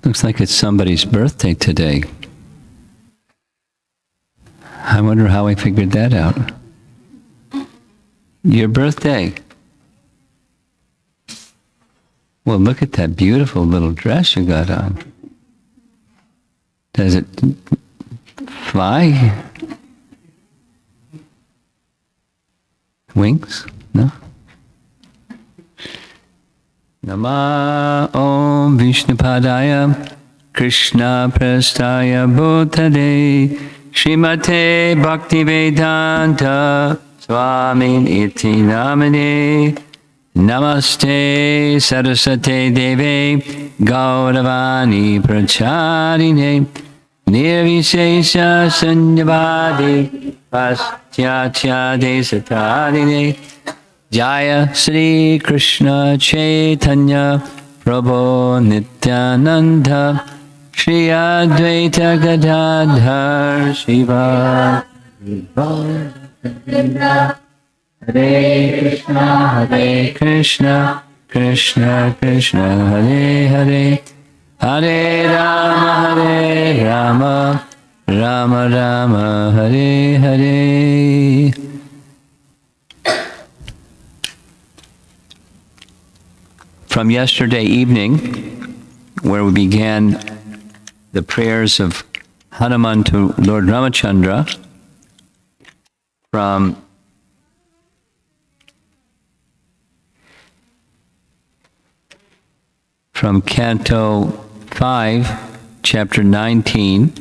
Looks like it's somebody's birthday today. I wonder how I figured that out. Your birthday. Well, look at that beautiful little dress you got on. Does it fly? Wings? No? Nama Om Vishnupadaya Krishna Prastaya Bhutale Srimate Bhaktivedanta Swami Iti Namane Namaste Saraswate Deve Gauravani Pracharine Nirvishesha Sanyavadi Paschatya Desatarine Jaya Sri Krishna Chaitanya Prabhu Nityananda Shri Advaita Gadadhar Shiva Hare Krishna Hare Krishna Krishna Krishna Hare Hare Hare Rama Rama Rama Hare Hare. From yesterday evening, where we began the prayers of Hanuman to Lord Ramachandra, from Canto 5, Chapter 19,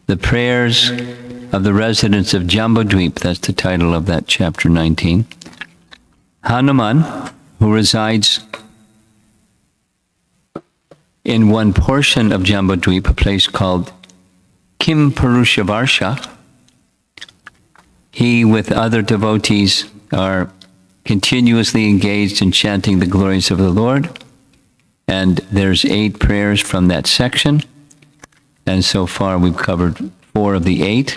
the prayers of the residents of Jambudvip, that's the title of that chapter 19. Hanuman, who resides in one portion of Jambudvip, a place called Kimpurusha, he with other devotees are continuously engaged in chanting the glories of the Lord. And there's 8 prayers from that section. And so far we've covered 4 of the 8.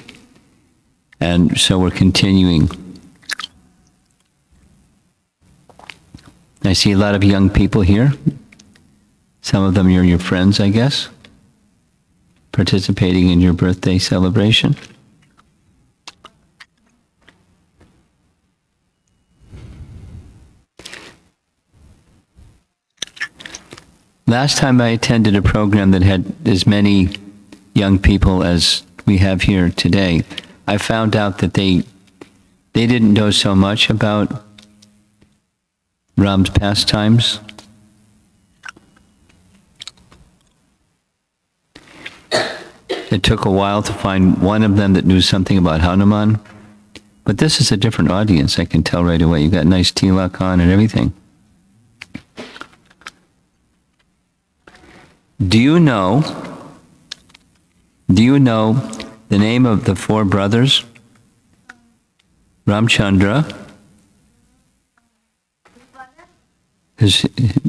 And so we're continuing. I see a lot of young people here. Some of them are your friends, I guess, participating in your birthday celebration. Last time I attended a program that had as many young people as we have here today, I found out that they didn't know so much about Ram's pastimes. It took a while to find one of them that knew something about Hanuman. But this is a different audience, I can tell right away. You've got nice tilak on and everything. Do you know the name of the 4 brothers? Ramchandra,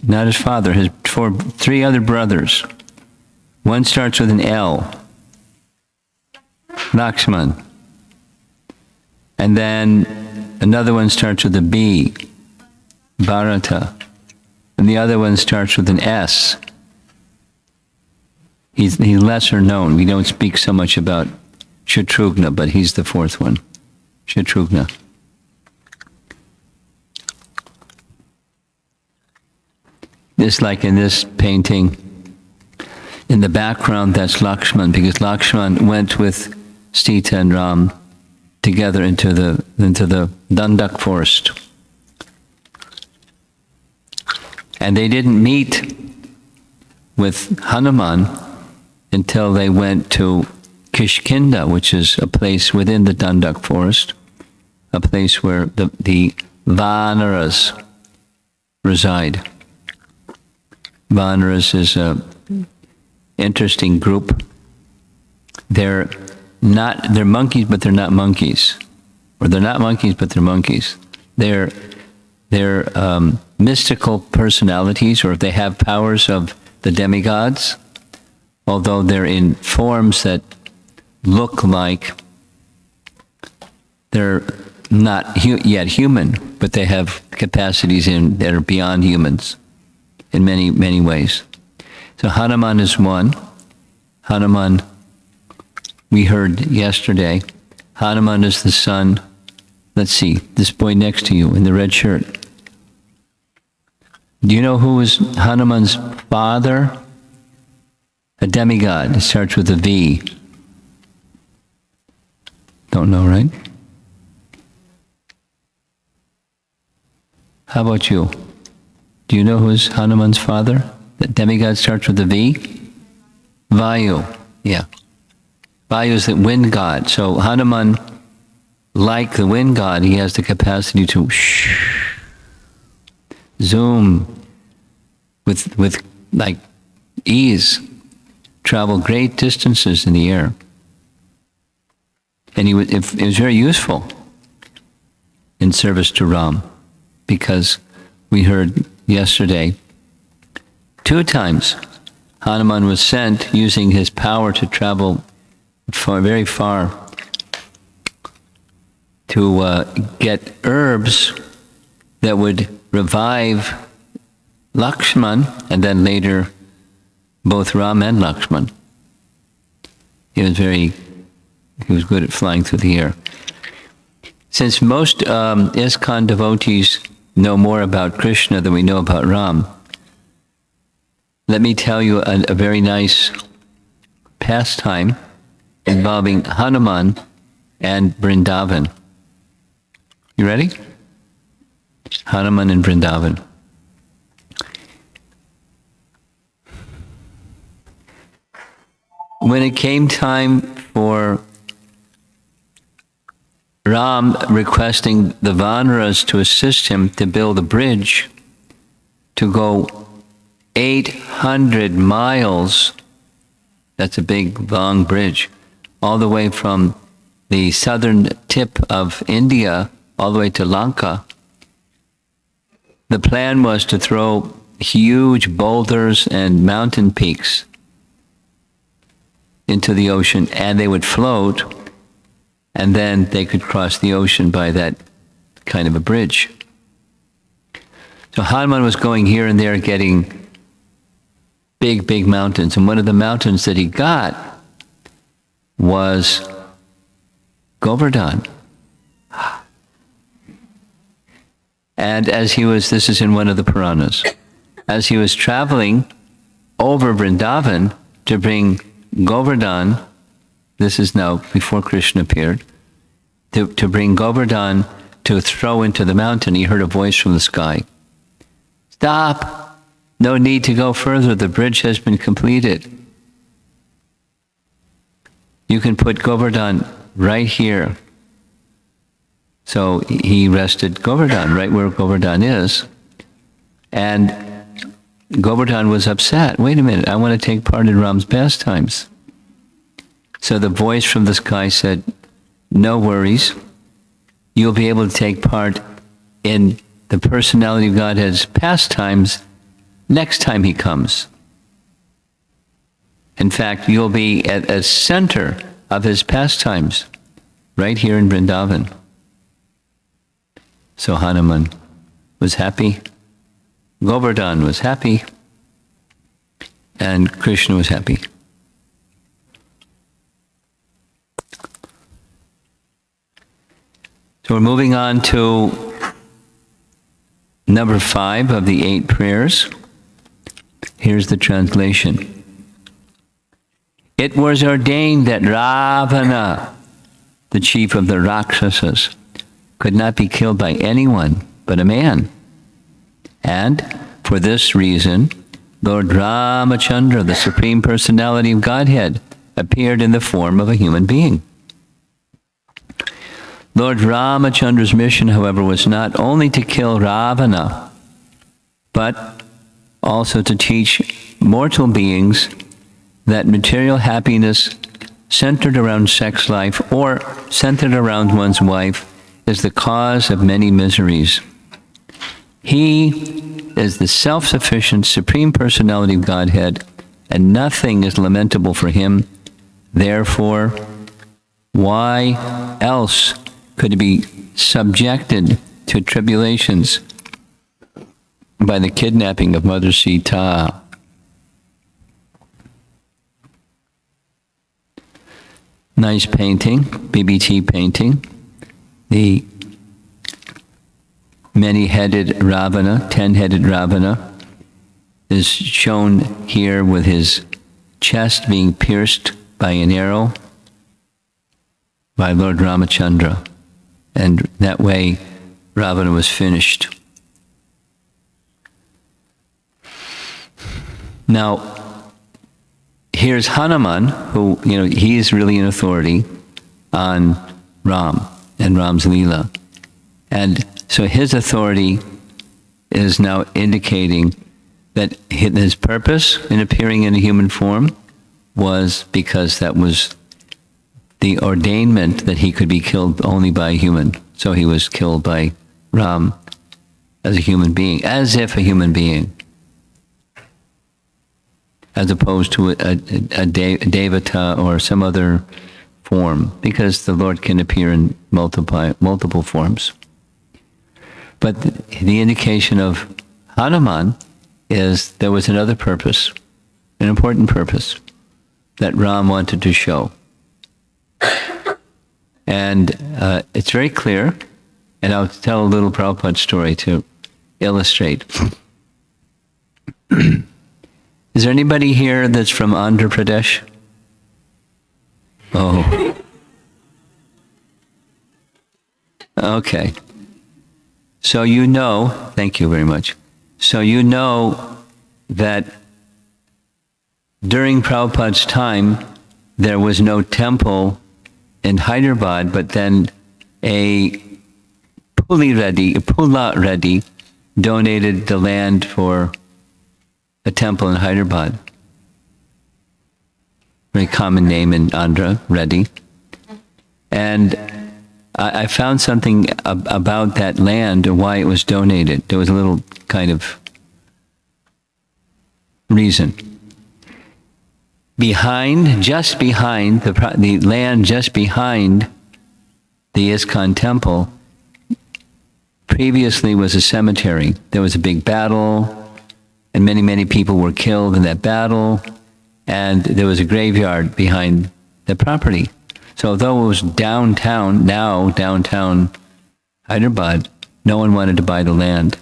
not his father, his 3 other brothers. One starts with an L, Lakshman. And then another one starts with a B, Bharata. And the other one starts with an S. He's lesser known. We don't speak so much about Shatrughna, but he's the 4th one, Shatrughna. Just like in this painting, in the background, that's Lakshman, because Lakshman went with Sita and Ram together into the Dandak forest. And they didn't meet with Hanuman until they went to Kishkinda, which is a place within the Dandak forest, a place where the Vanaras reside. Vanaras is a interesting group. They're monkeys, but they're not monkeys. Or they're not monkeys, but they're monkeys. They're mystical personalities, or they have powers of the demigods, although they're in forms that look like they're not yet human, but they have capacities that are beyond humans in many, many ways. So Hanuman is one. Hanuman, we heard yesterday, Hanuman is the son, let's see, this boy next to you in the red shirt. Do you know who was Hanuman's father? A demigod. It starts with a V. Don't know, right? How about you? Do you know who is Hanuman's father? The demigod starts with a V? Vayu. Yeah. Vayu is the wind god. So Hanuman, like the wind god, he has the capacity to zoom with like ease, travel great distances in the air. And it was very useful in service to Ram, because we heard yesterday 2 times Hanuman was sent using his power to travel very far to get herbs that would revive Lakshman, and then later both Ram and Lakshman. He was good at flying through the air. Since most ISKCON devotees know more about Krishna than we know about Ram, let me tell you a very nice pastime involving Hanuman and Vrindavan. You ready? Hanuman and Vrindavan. When it came time for Ram requesting the Vanaras to assist him to build a bridge to go 800 miles, that's a big, long bridge, all the way from the southern tip of India all the way to Lanka. The plan was to throw huge boulders and mountain peaks into the ocean, and they would float, and then they could cross the ocean by that kind of a bridge. So Hanuman was going here and there getting big, big mountains, and one of the mountains that he got was Govardhan. And as he was, this is in one of the Puranas, as he was traveling over Vrindavan to bring Govardhan, this is now before Krishna appeared, to bring Govardhan to throw into the mountain, he heard a voice from the sky. Stop! No need to go further. The bridge has been completed. You can put Govardhan right here. So he rested Govardhan right where Govardhan is. And Govardhan was upset. Wait a minute, I want to take part in Ram's pastimes. So the voice from the sky said, no worries. You'll be able to take part in the personality of Godhead's pastimes next time he comes. In fact, you'll be at the center of his pastimes, right here in Vrindavan. So Hanuman was happy, Govardhan was happy, and Krishna was happy. So we're moving on to number 5 of the 8 prayers. Here's the translation. It was ordained that Ravana, the chief of the Rakshasas, could not be killed by anyone but a man. And for this reason, Lord Ramachandra, the Supreme Personality of Godhead, appeared in the form of a human being. Lord Ramachandra's mission, however, was not only to kill Ravana, but also to teach mortal beings that material happiness centered around sex life or centered around one's wife is the cause of many miseries. He is the self-sufficient Supreme Personality of Godhead, and nothing is lamentable for him. Therefore, why else could he be subjected to tribulations by the kidnapping of Mother Sita? Nice painting, BBT painting. The many-headed Ravana, 10-headed Ravana, is shown here with his chest being pierced by an arrow by Lord Ramachandra. And that way, Ravana was finished. Now, here's Hanuman, who, he is really an authority on Ram and Ram's Leela. And so his authority is now indicating that his purpose in appearing in a human form was because that was the ordainment that he could be killed only by a human. So he was killed by Ram as a human being, as if a human being, as opposed to a devata or some other form, because the Lord can appear in multiple forms. But the indication of Hanuman is there was another purpose, an important purpose, that Ram wanted to show. And it's very clear, and I'll tell a little Prabhupada story to illustrate. Is there anybody here that's from Andhra Pradesh? Oh. Okay. So thank you very much. So that during Prabhupada's time, there was no temple in Hyderabad, but then a Pula Reddy donated the land for a temple in Hyderabad. Very common name in Andhra, Reddy. And I found something about that land and why it was donated. There was a little kind of reason. Just behind the land, just behind the ISKCON temple, previously was a cemetery. There was a big battle, and many, many people were killed in that battle, and there was a graveyard behind the property. So although it was downtown Hyderabad, no one wanted to buy the land.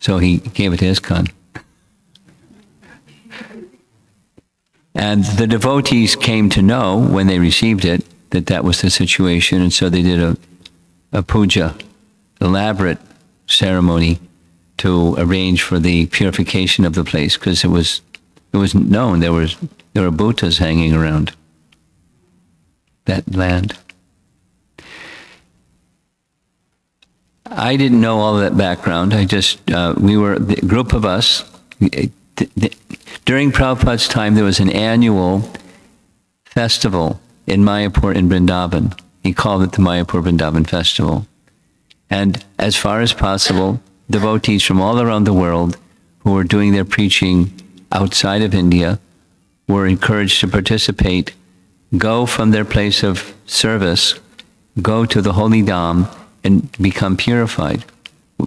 So he gave it to ISKCON. And the devotees came to know when they received it that that was the situation, and so they did a puja, elaborate ceremony to arrange for the purification of the place, because it was known there were Buddhas hanging around that land. I didn't know all of that background. I just, we were, the group of us, during Prabhupada's time, there was an annual festival in Mayapur in Vrindavan. He called it the Mayapur Vrindavan Festival. And as far as possible, devotees from all around the world who were doing their preaching outside of India were encouraged to participate, go from their place of service, go to the holy dham and become purified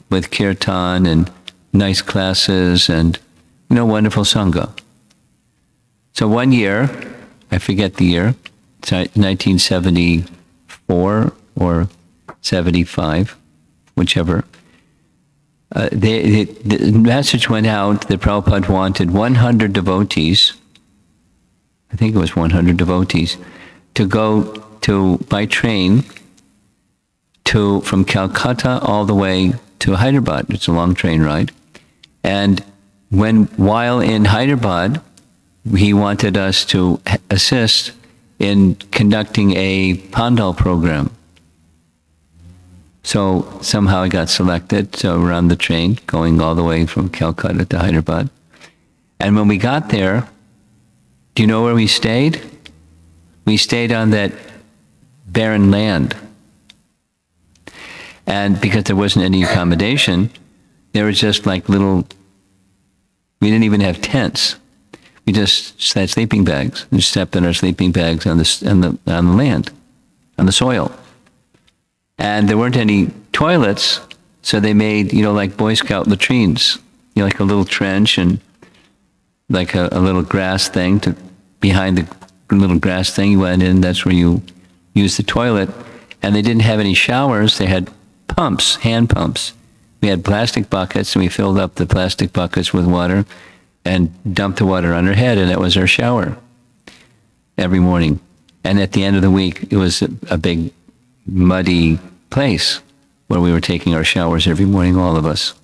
with kirtan and nice classes and wonderful sangha. So one year, I forget the year, it's 1974 or 75, whichever, the message went out that Prabhupada wanted 100 devotees, I think it was 100 devotees, to go by train from Calcutta all the way to Hyderabad. It's a long train ride. And while in Hyderabad, he wanted us to assist in conducting a Pandal program. So somehow I got selected. So we're on the train going all the way from Calcutta to Hyderabad. And when we got there, do you know where we stayed? We stayed on that barren land. And because there wasn't any accommodation, there was just like little, we didn't even have tents. We just had sleeping bags and slept in our sleeping bags on the land, on the soil. And there weren't any toilets, so they made, like Boy Scout latrines, like a little trench and like a little grass thing behind the little grass thing you went in, that's where you use the toilet. And they didn't have any showers, they had pumps, hand pumps. We had plastic buckets, and we filled up the plastic buckets with water and dumped the water on our head, and that was our shower every morning. And at the end of the week, it was a big muddy place where we were taking our showers every morning, all of us.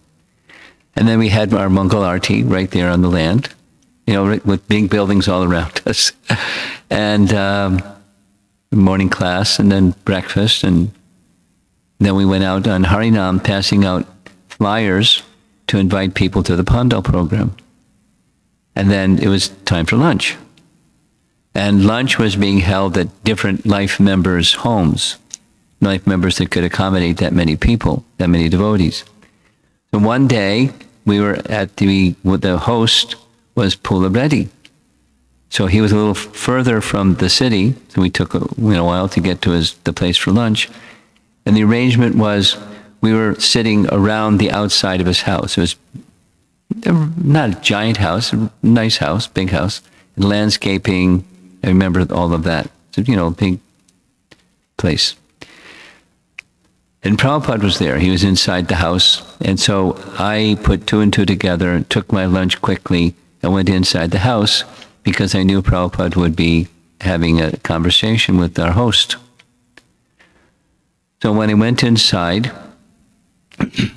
And then we had our Mangal Arti right there on the land, with big buildings all around us. And morning class, and then breakfast, and then we went out on Harinam, passing out flyers to invite people to the Pandal program. And then it was time for lunch. And lunch was being held at different life members' homes, life members that could accommodate that many people, that many devotees. So one day, we were at the host was Pula Reddy. So he was a little further from the city, so we took a while to get to the place for lunch. And the arrangement was we were sitting around the outside of his house. It was not a giant house, a nice house, big house, and landscaping. I remember all of that. So, big place. And Prabhupada was there. He was inside the house. And so I put two and two together, took my lunch quickly, and went inside the house because I knew Prabhupada would be having a conversation with our host. So when I went inside,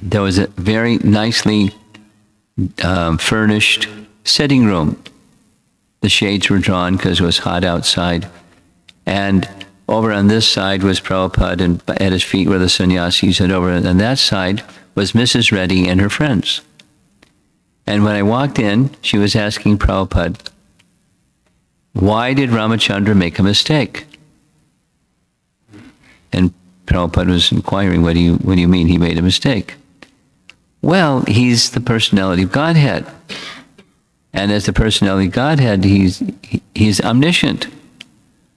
there was a very nicely furnished sitting room. The shades were drawn because it was hot outside. And over on this side was Prabhupada, and at his feet were the sannyasis, and over on that side was Mrs. Reddy and her friends. And when I walked in, she was asking Prabhupada, why did Ramachandra make a mistake? And Prabhupada was inquiring, what do you mean he made a mistake? Well, he's the personality of Godhead. And as the personality of Godhead, he's omniscient.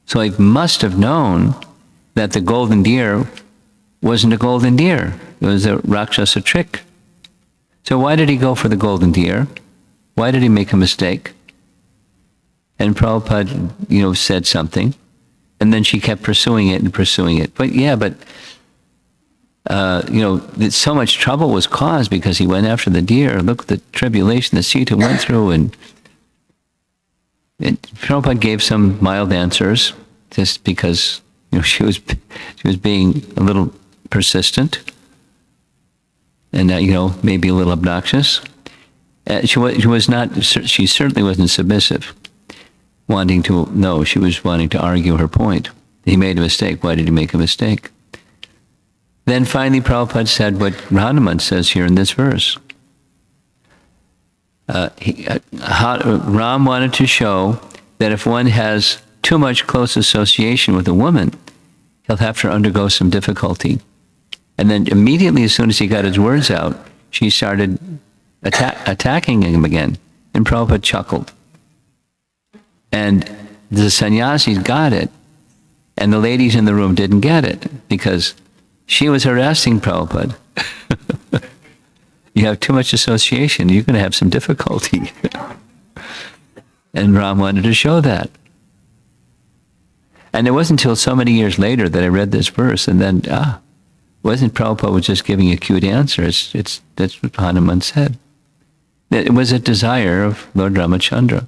So he must have known that the golden deer wasn't a golden deer. It was a Rakshasa trick. So why did he go for the golden deer? Why did he make a mistake? And Prabhupada, said something. And then she kept pursuing it. But so much trouble was caused because he went after the deer. Look at the tribulation that Sita went through. And Prabhupada gave some mild answers just because, she was being a little persistent and, maybe a little obnoxious. She certainly wasn't submissive, wanting to know. She was wanting to argue her point. He made a mistake. Why did he make a mistake? Then finally Prabhupada said what Hanuman says here in this verse. Ram wanted to show that if one has too much close association with a woman, he'll have to undergo some difficulty. And then immediately, as soon as he got his words out, she started attacking him again. And Prabhupada chuckled. And the sannyasis got it, and the ladies in the room didn't get it, because she was harassing Prabhupada. You have too much association, you're going to have some difficulty. And Ram wanted to show that. And it wasn't until so many years later that I read this verse, and then, wasn't Prabhupada was just giving a cute answer. That's what Hanuman said. It was a desire of Lord Ramachandra.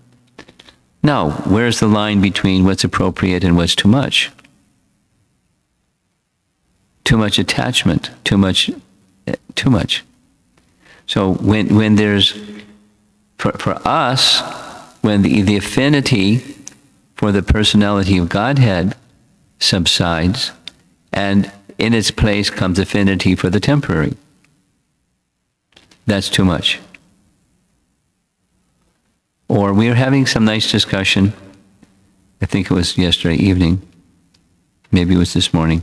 Now, where's the line between what's appropriate and what's too much? Too much attachment, too much. So when there's, for us, when the affinity for the personality of Godhead subsides, and in its place comes affinity for the temporary. That's too much. Or we were having some nice discussion, I think it was yesterday evening, maybe it was this morning,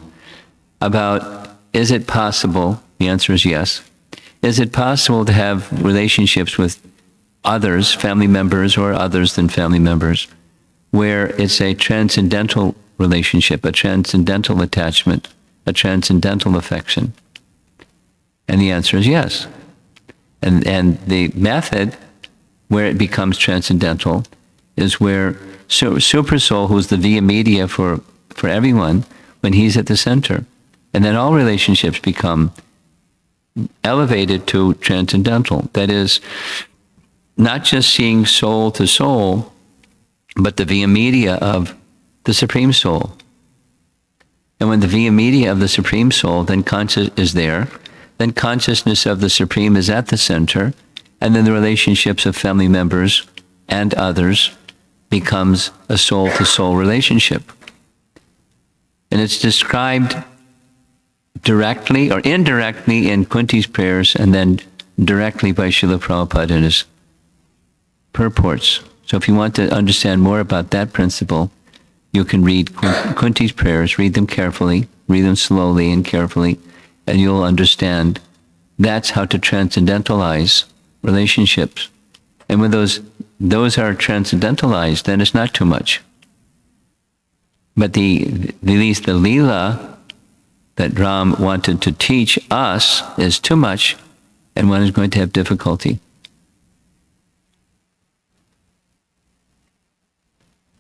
about is it possible, the answer is yes, is it possible to have relationships with others, family members or others than family members, where it's a transcendental relationship, a transcendental attachment, a transcendental affection? And the answer is yes. And the method where it becomes transcendental is where Super Soul, who's the via media for everyone, when he's at the center. And then all relationships become elevated to transcendental. That is, not just seeing soul to soul, but the via media of the Supreme Soul. And when the via media of the Supreme Soul then is there, then consciousness of the Supreme is at the center, and then the relationships of family members and others becomes a soul-to-soul relationship. And it's described directly or indirectly in Kunti's prayers, and then directly by Srila Prabhupada in his purports. So if you want to understand more about that principle, you can read Kunti's prayers, read them carefully, read them slowly and carefully, and you'll understand that's how to transcendentalize relationships. And when those are transcendentalized, then it's not too much. But at least the Leela that Ram wanted to teach us is too much, and one is going to have difficulty.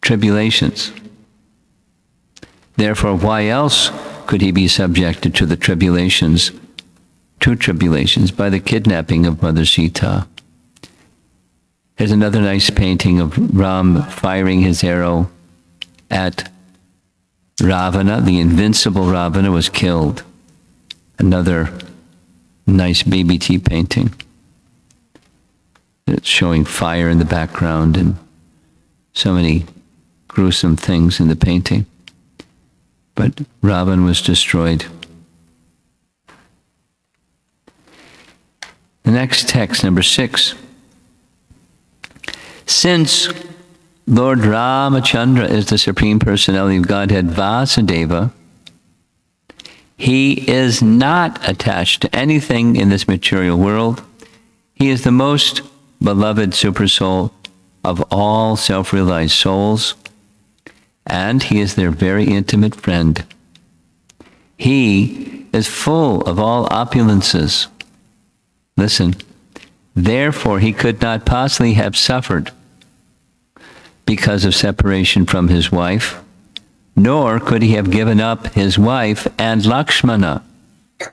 Tribulations. Therefore, why else could he be subjected to the tribulations, by the kidnapping of Mother Sita? Here's another nice painting of Ram firing his arrow at Ravana. The invincible Ravana was killed. Another nice BBT painting. It's showing fire in the background and so many gruesome things in the painting. But Ravan was destroyed. The next text, number 6. Since Lord Ramachandra is the Supreme Personality of Godhead, Vasudeva, he is not attached to anything in this material world. He is the most beloved Super Soul of all self-realized souls, and he is their very intimate friend. He is full of all opulences. Listen, therefore he could not possibly have suffered because of separation from his wife, nor could he have given up his wife and Lakshmana,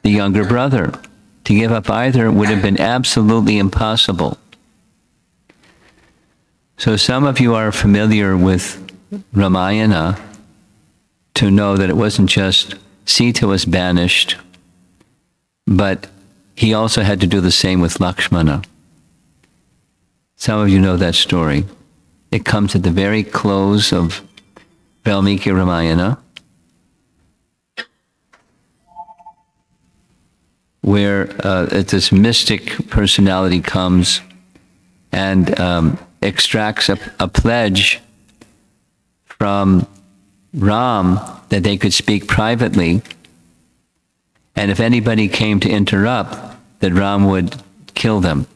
the younger brother. To give up either would have been absolutely impossible. So some of you are familiar with Ramayana to know that it wasn't just Sita was banished, but he also had to do the same with Lakshmana. Some of you know that story. It comes at the very close of Valmiki Ramayana, where this mystic personality comes and extracts a pledge from Ram that they could speak privately, and if anybody came to interrupt, that Ram would kill them.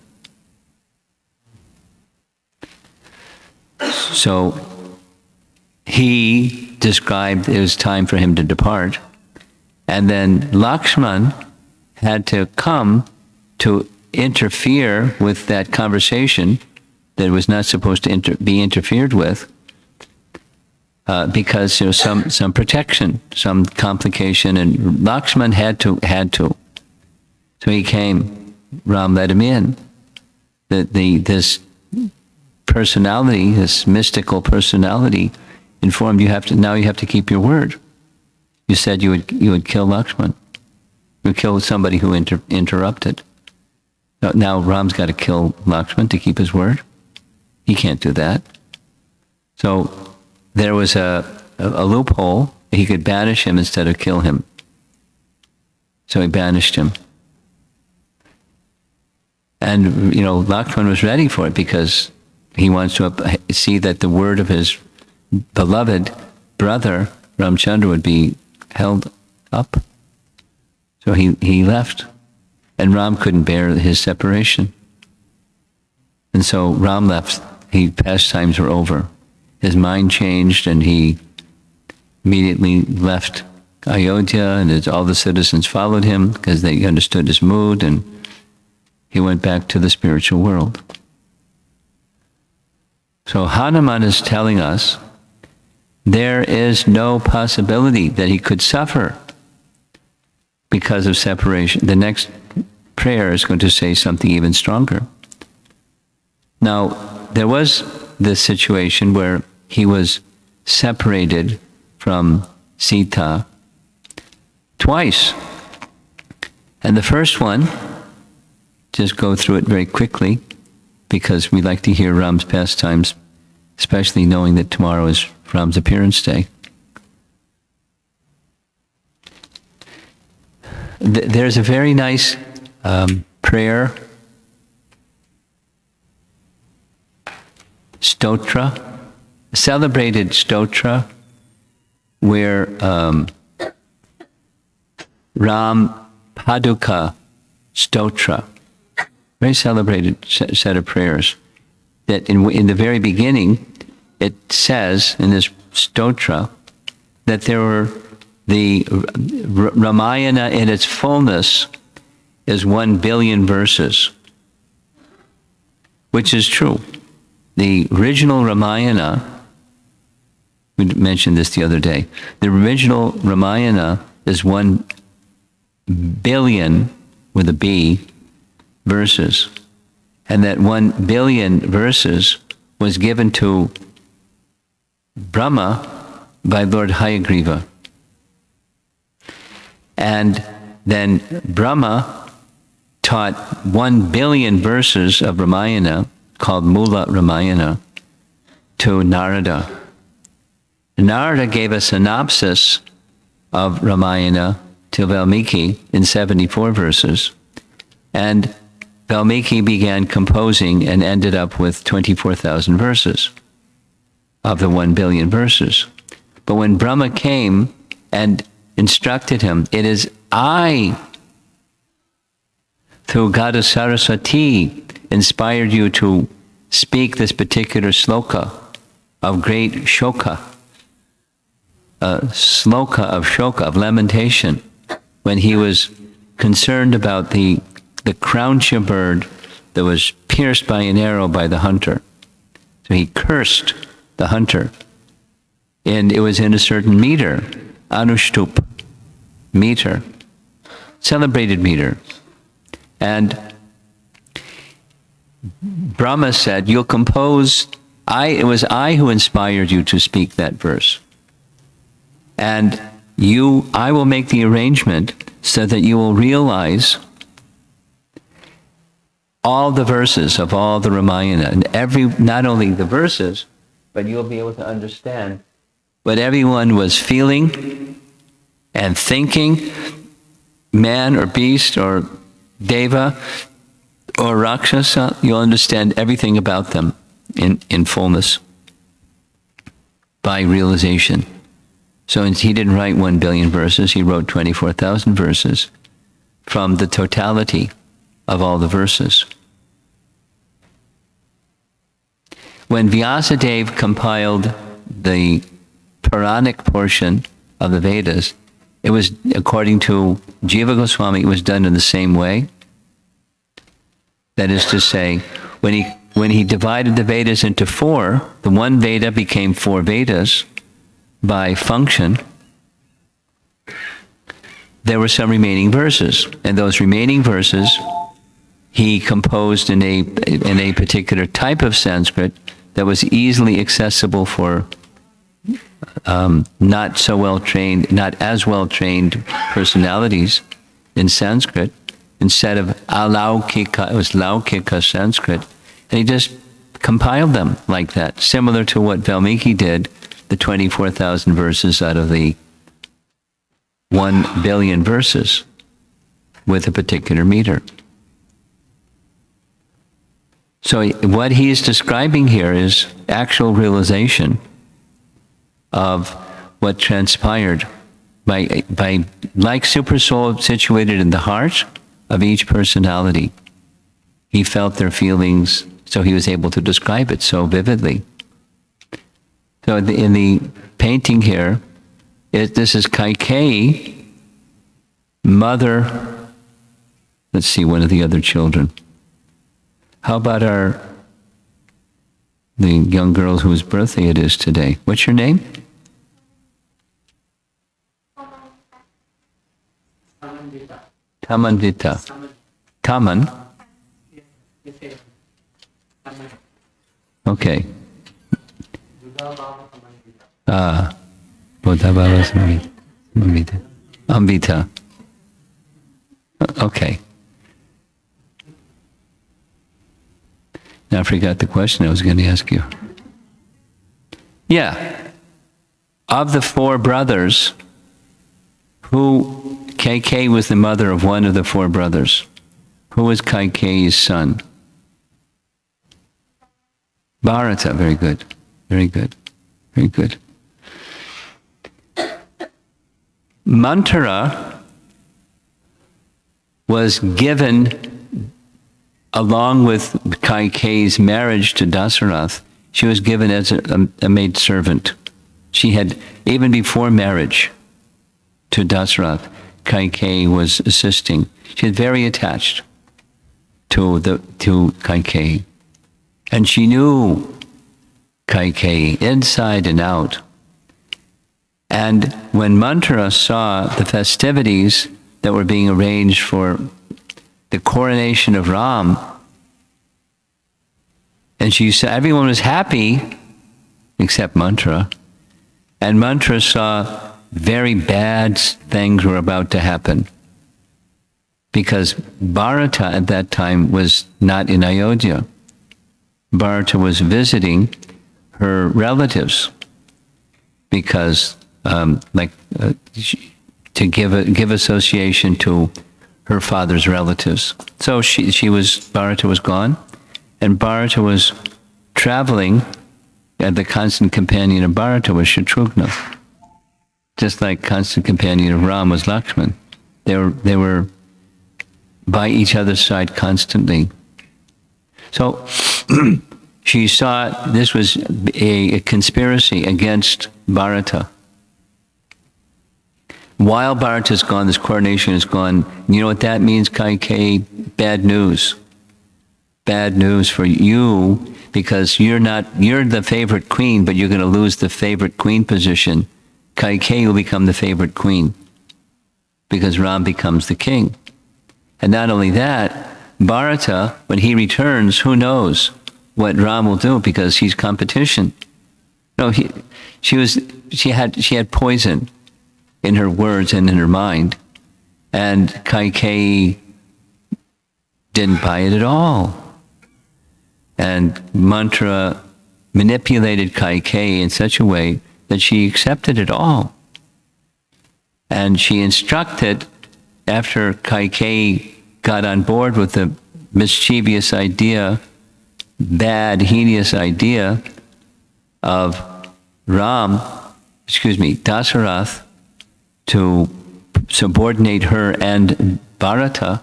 So he described it was time for him to depart, and then Lakshman had to come to interfere with that conversation that was not supposed to be interfered with, because there was some protection, some complication, and Lakshman had to. So he came. Ram let him in. This personality, this mystical personality, informed you have to keep your word. You said you would kill Lakshman. You would kill somebody who interrupted. Now Ram's got to kill Lakshman to keep his word. He can't do that. So there was a loophole. He could banish him instead of kill him. So he banished him. And, Lakshman was ready for it because he wants to see that the word of his beloved brother, Ramchandra, would be held up. So he left. And Ram couldn't bear his separation. And so Ram left. Pastimes were over. His mind changed and he immediately left Ayodhya, and all the citizens followed him because they understood his mood, and he went back to the spiritual world. So Hanuman is telling us there is no possibility that he could suffer because of separation. The next prayer is going to say something even stronger. Now, there was this situation where he was separated from Sita twice. And the first one, just go through it very quickly, because we like to hear Ram's pastimes, especially knowing that tomorrow is Ram's appearance day. There's a very nice prayer, stotra, celebrated stotra, where Ram Paduka stotra, very celebrated set of prayers, that in the very beginning, it says in this stotra that there were the Ramayana in its fullness is 1 billion verses, which is true. The original Ramayana, we mentioned this the other day, the original Ramayana is 1 billion, with a B, verses. And that 1 billion verses was given to Brahma by Lord Hayagriva. And then Brahma taught 1 billion verses of Ramayana, called Mula Ramayana, to Narada. Narada gave a synopsis of Ramayana to Valmiki in 74 verses. And Valmiki began composing and ended up with 24,000 verses of the 1 billion verses. But when Brahma came and instructed him, it is I, through Goddess Saraswati, inspired you to speak this particular sloka of great shoka, sloka of shoka, of lamentation, when he was concerned about the crowncha bird that was pierced by an arrow by the hunter. So he cursed the hunter. And it was in a certain meter, Anushtup meter, celebrated meter. And Brahma said, you'll compose, it was I who inspired you to speak that verse. And I will make the arrangement so that you will realize all the verses of all the Ramayana, and not only the verses, but you'll be able to understand what everyone was feeling and thinking, man or beast or deva or rakshasa. You'll understand everything about them in fullness by realization. So he didn't write 1 billion verses, he wrote 24,000 verses from the totality of all the verses. When Vyasadeva compiled the Puranic portion of the Vedas, it was, according to Jiva Goswami, it was done in the same way. That is to say, when he divided the Vedas into 4, the one Veda became 4 Vedas by function. There were some remaining verses, and those remaining verses he composed in a particular type of Sanskrit that was easily accessible for not as well trained personalities in Sanskrit. Instead of alaukika, it was laukika Sanskrit. And he just compiled them like that, similar to what Valmiki did, the 24,000 verses out of the 1 billion verses. with a particular meter. So what he is describing here is actual realization of what transpired by like supersoul situated in the heart of each personality. He felt their feelings, so he was able to describe it so vividly. So in the painting here, this is Kaikeyi, mother. Let's see, one of the other children. How about the young girl whose birthday it is today? What's your name? Tamandita. Taman? Okay. Bodhabhava Samvita. Amvita. Okay. Now I forgot the question I was going to ask you. Yeah. Of the four brothers, Kaikeyi was the mother of one of the four brothers. Who was Kaikeyi's son? Bharata. Very good. Very good. Very good. Manthara was given, along with Kaikeyi's marriage to Dasarath, she was given as a maid servant. She had, even before marriage to Dasarath, Kaikeyi was assisting. She was very attached to Kaikeyi. And she knew Kaikeyi inside and out. And when Manthara saw the festivities that were being arranged for the coronation of Ram, and she said everyone was happy except Manthara, and Manthara saw very bad things were about to happen because Bharata at that time was not in Ayodhya. Bharata was visiting her relatives because to give association to her father's relatives. So Bharata was gone, and Bharata was traveling, and the constant companion of Bharata was Shatrughna. Just like constant companion of Ram was Lakshman. They were by each other's side constantly. So she saw this was a conspiracy against Bharata. While Bharata is gone, this coronation is gone. You know what that means, Kaikeyi? Bad news. Bad news for you, because you're the favorite queen, but you're going to lose the favorite queen position. Kaikeyi will become the favorite queen because Ram becomes the king. And not only that, Bharata, when he returns, who knows what Ram will do because he's competition. No, she had poison in her words and in her mind, and Kaikeyi didn't buy it at all. And Manthara manipulated Kaikeyi in such a way that she accepted it all. And she instructed, after Kaikeyi got on board with the mischievous idea, bad, hideous idea of Dasarath to subordinate her and Bharata,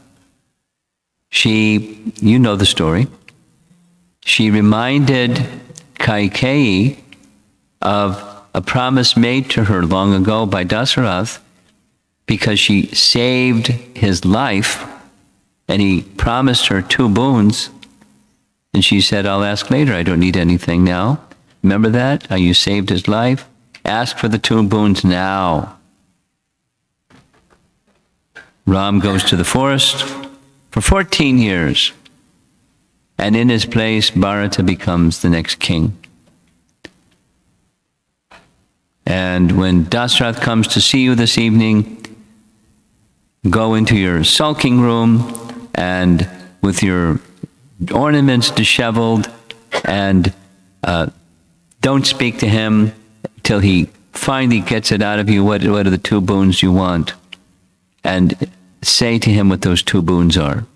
you know the story, she reminded Kaikeyi of a promise made to her long ago by Dasarath, because she saved his life and he promised her 2 boons, and she said, I'll ask later, I don't need anything now. Remember that? How you saved his life? Ask for the 2 boons now. Ram goes to the forest for 14 years, and in his place, Bharata becomes the next king. And when Dasarath comes to see you this evening, go into your sulking room and with your ornaments disheveled, and don't speak to him till he finally gets it out of you. What are the 2 boons you want? And say to him what those two boons are.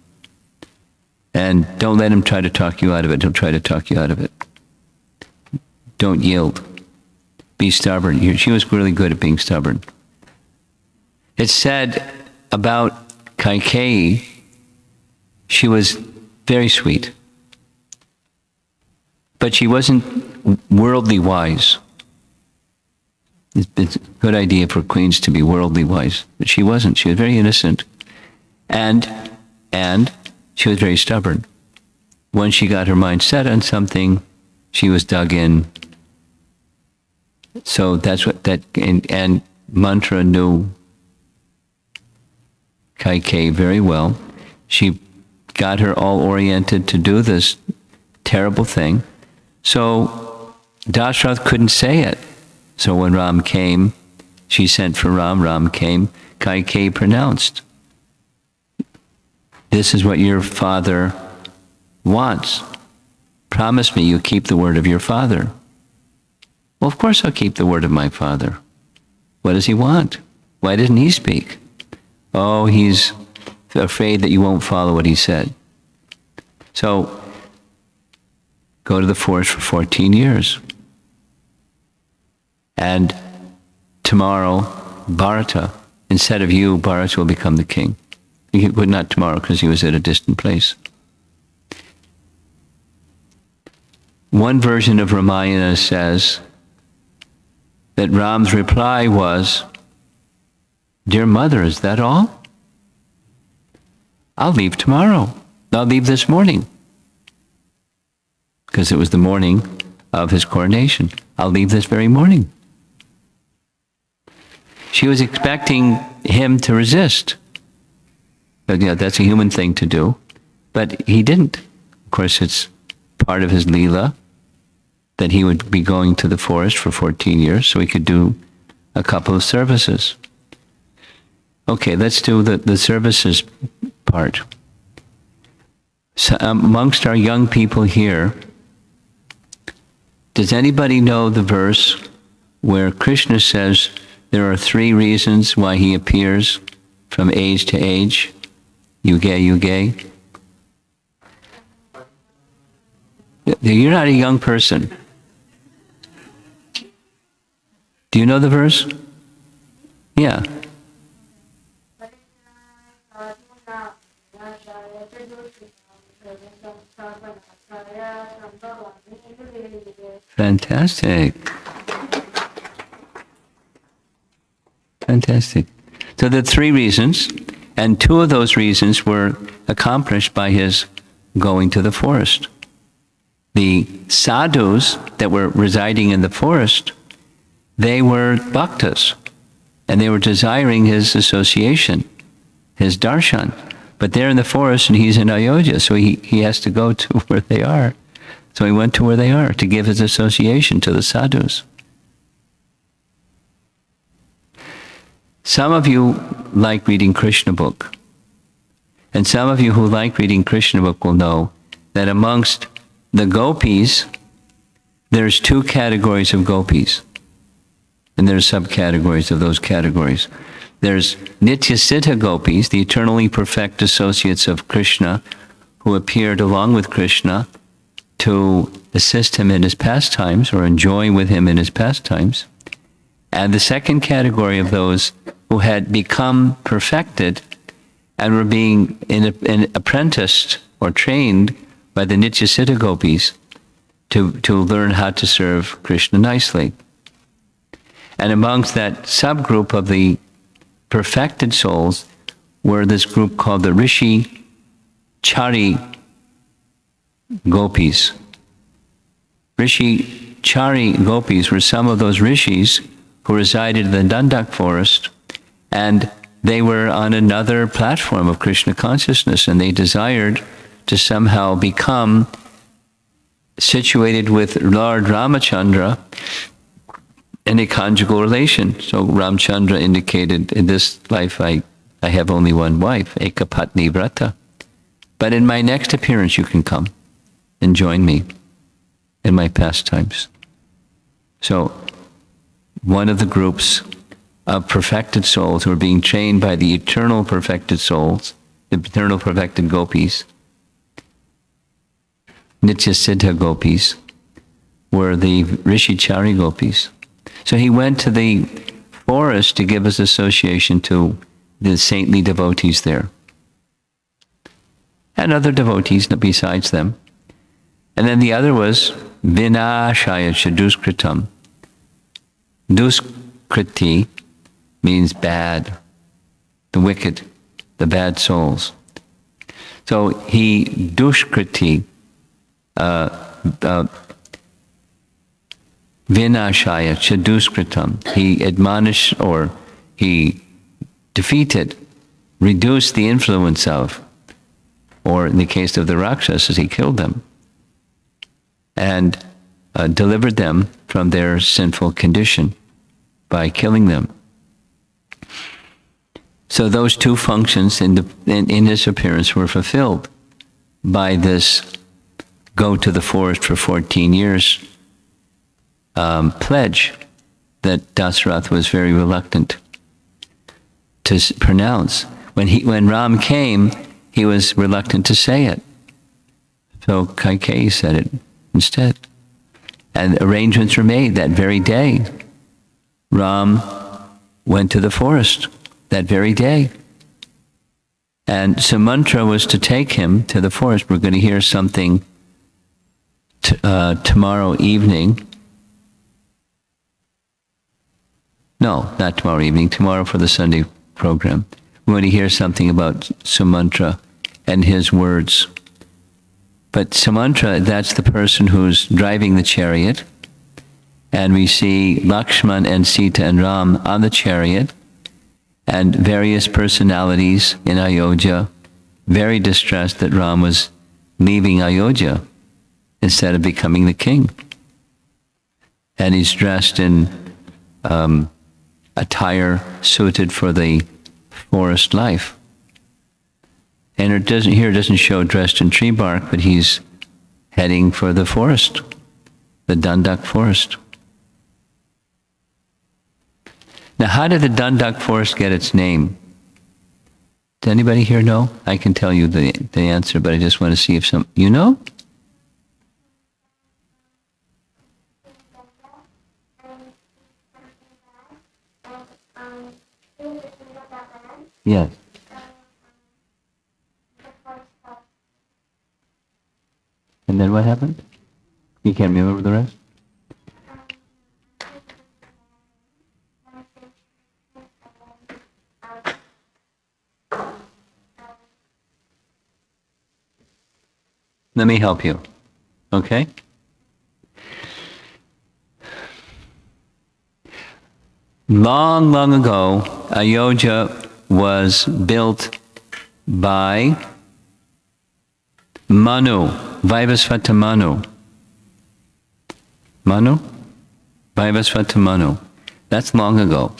And don't let him try to talk you out of it. He'll try to talk you out of it. Don't yield. Be stubborn. She was really good at being stubborn. It's said about Kaikeyi, she was very sweet. But she wasn't worldly wise. It's a good idea for queens to be worldly wise. But she wasn't. She was very innocent. And she was very stubborn. Once she got her mind set on something, she was dug in. So that's what and Mantra knew Kaikeyi very well. She got her all oriented to do this terrible thing. So Dashrath couldn't say it. So when Ram came, she sent for Ram. Ram came. Kaikeyi pronounced, "This is what your father wants. Promise me you'll keep the word of your father." Well, of course I'll keep the word of my father. What does he want? Why didn't he speak? Oh, he's afraid that you won't follow what he said. So, go to the forest for 14 years. And tomorrow, Bharata, instead of you, Bharata will become the king. But not tomorrow, because he was at a distant place. One version of Ramayana says that Ram's reply was, "Dear mother, is that all? I'll leave tomorrow. I'll leave this morning." Because it was the morning of his coronation. "I'll leave this very morning." She was expecting him to resist. But, that's a human thing to do. But he didn't. Of course, it's part of his Leela that he would be going to the forest for 14 years so he could do a couple of services. Okay, let's do the services part. So, amongst our young people here, does anybody know the verse where Krishna says there are 3 reasons why he appears from age to age? Yuge, yuge. You're not a young person. Do you know the verse? Yeah. Fantastic. Fantastic. So there are 3 reasons, and 2 of those reasons were accomplished by his going to the forest. The sadhus that were residing in the forest, they were bhaktas, and they were desiring his association, his darshan. But they're in the forest and he's in Ayodhya, so he has to go to where they are. So he went to where they are to give his association to the sadhus. Some of you like reading Krishna book. And some of you who like reading Krishna book will know that amongst the gopis, there's 2 categories of gopis. And there's subcategories of those categories. There's Nityasiddha gopis, the eternally perfect associates of Krishna, who appeared along with Krishna to assist him in his pastimes or enjoy with him in his pastimes. And the second category of those who had become perfected and were being apprenticed or trained by the Nityasiddha gopis to learn how to serve Krishna nicely. And amongst that subgroup of the perfected souls were this group called the Rishi Chari Gopis. Rishi Chari Gopis were some of those rishis who resided in the Dandak forest, and they were on another platform of Krishna consciousness, and they desired to somehow become situated with Lord Ramachandra in a conjugal relation. So Ramchandra indicated, in this life I have only one wife, Ekapatni Vrata. But in my next appearance you can come and join me in my pastimes. So one of the groups of perfected souls who are being trained by the eternal perfected souls, the eternal perfected Gopis, Nitya Siddha Gopis, were the Rishicari Gopis. So he went to the forest to give his association to the saintly devotees there, and other devotees besides them. And then the other was Vinashaya Chaduskritam. Duskriti means bad, the wicked, the bad souls. So he Duskriti, Vinashaya Chaduskritam. He admonished, or he defeated, reduced the influence of, or in the case of the Rakshasas, he killed them and delivered them from their sinful condition by killing them. So those two functions in his appearance were fulfilled by this go to the forest for 14 years pledge that Dasarath was very reluctant to pronounce. When Ram came, he was reluctant to say it. So Kaikeyi said it instead. And arrangements were made that very day. Ram went to the forest that very day. And Sumantra was to take him to the forest. We're going to hear something tomorrow evening. No, not tomorrow evening, tomorrow for the Sunday program. We're going to hear something about Sumantra and his words. But Sumantra, that's the person who's driving the chariot. And we see Lakshman and Sita and Ram on the chariot, and various personalities in Ayodhya, very distressed that Ram was leaving Ayodhya instead of becoming the king. And he's dressed in attire suited for the forest life. And it doesn't show dressed in tree bark, but he's heading for the forest, the Dandak forest. Now, how did the Dandak forest get its name? Does anybody here know? I can tell you the answer, but I just want to see if you know? Yes. And then what happened? You can't remember the rest? Let me help you, okay? Long, long ago, Ayodhya was built by Manu, Vaivasvata Manu. Vaivasvata Manu. That's long ago.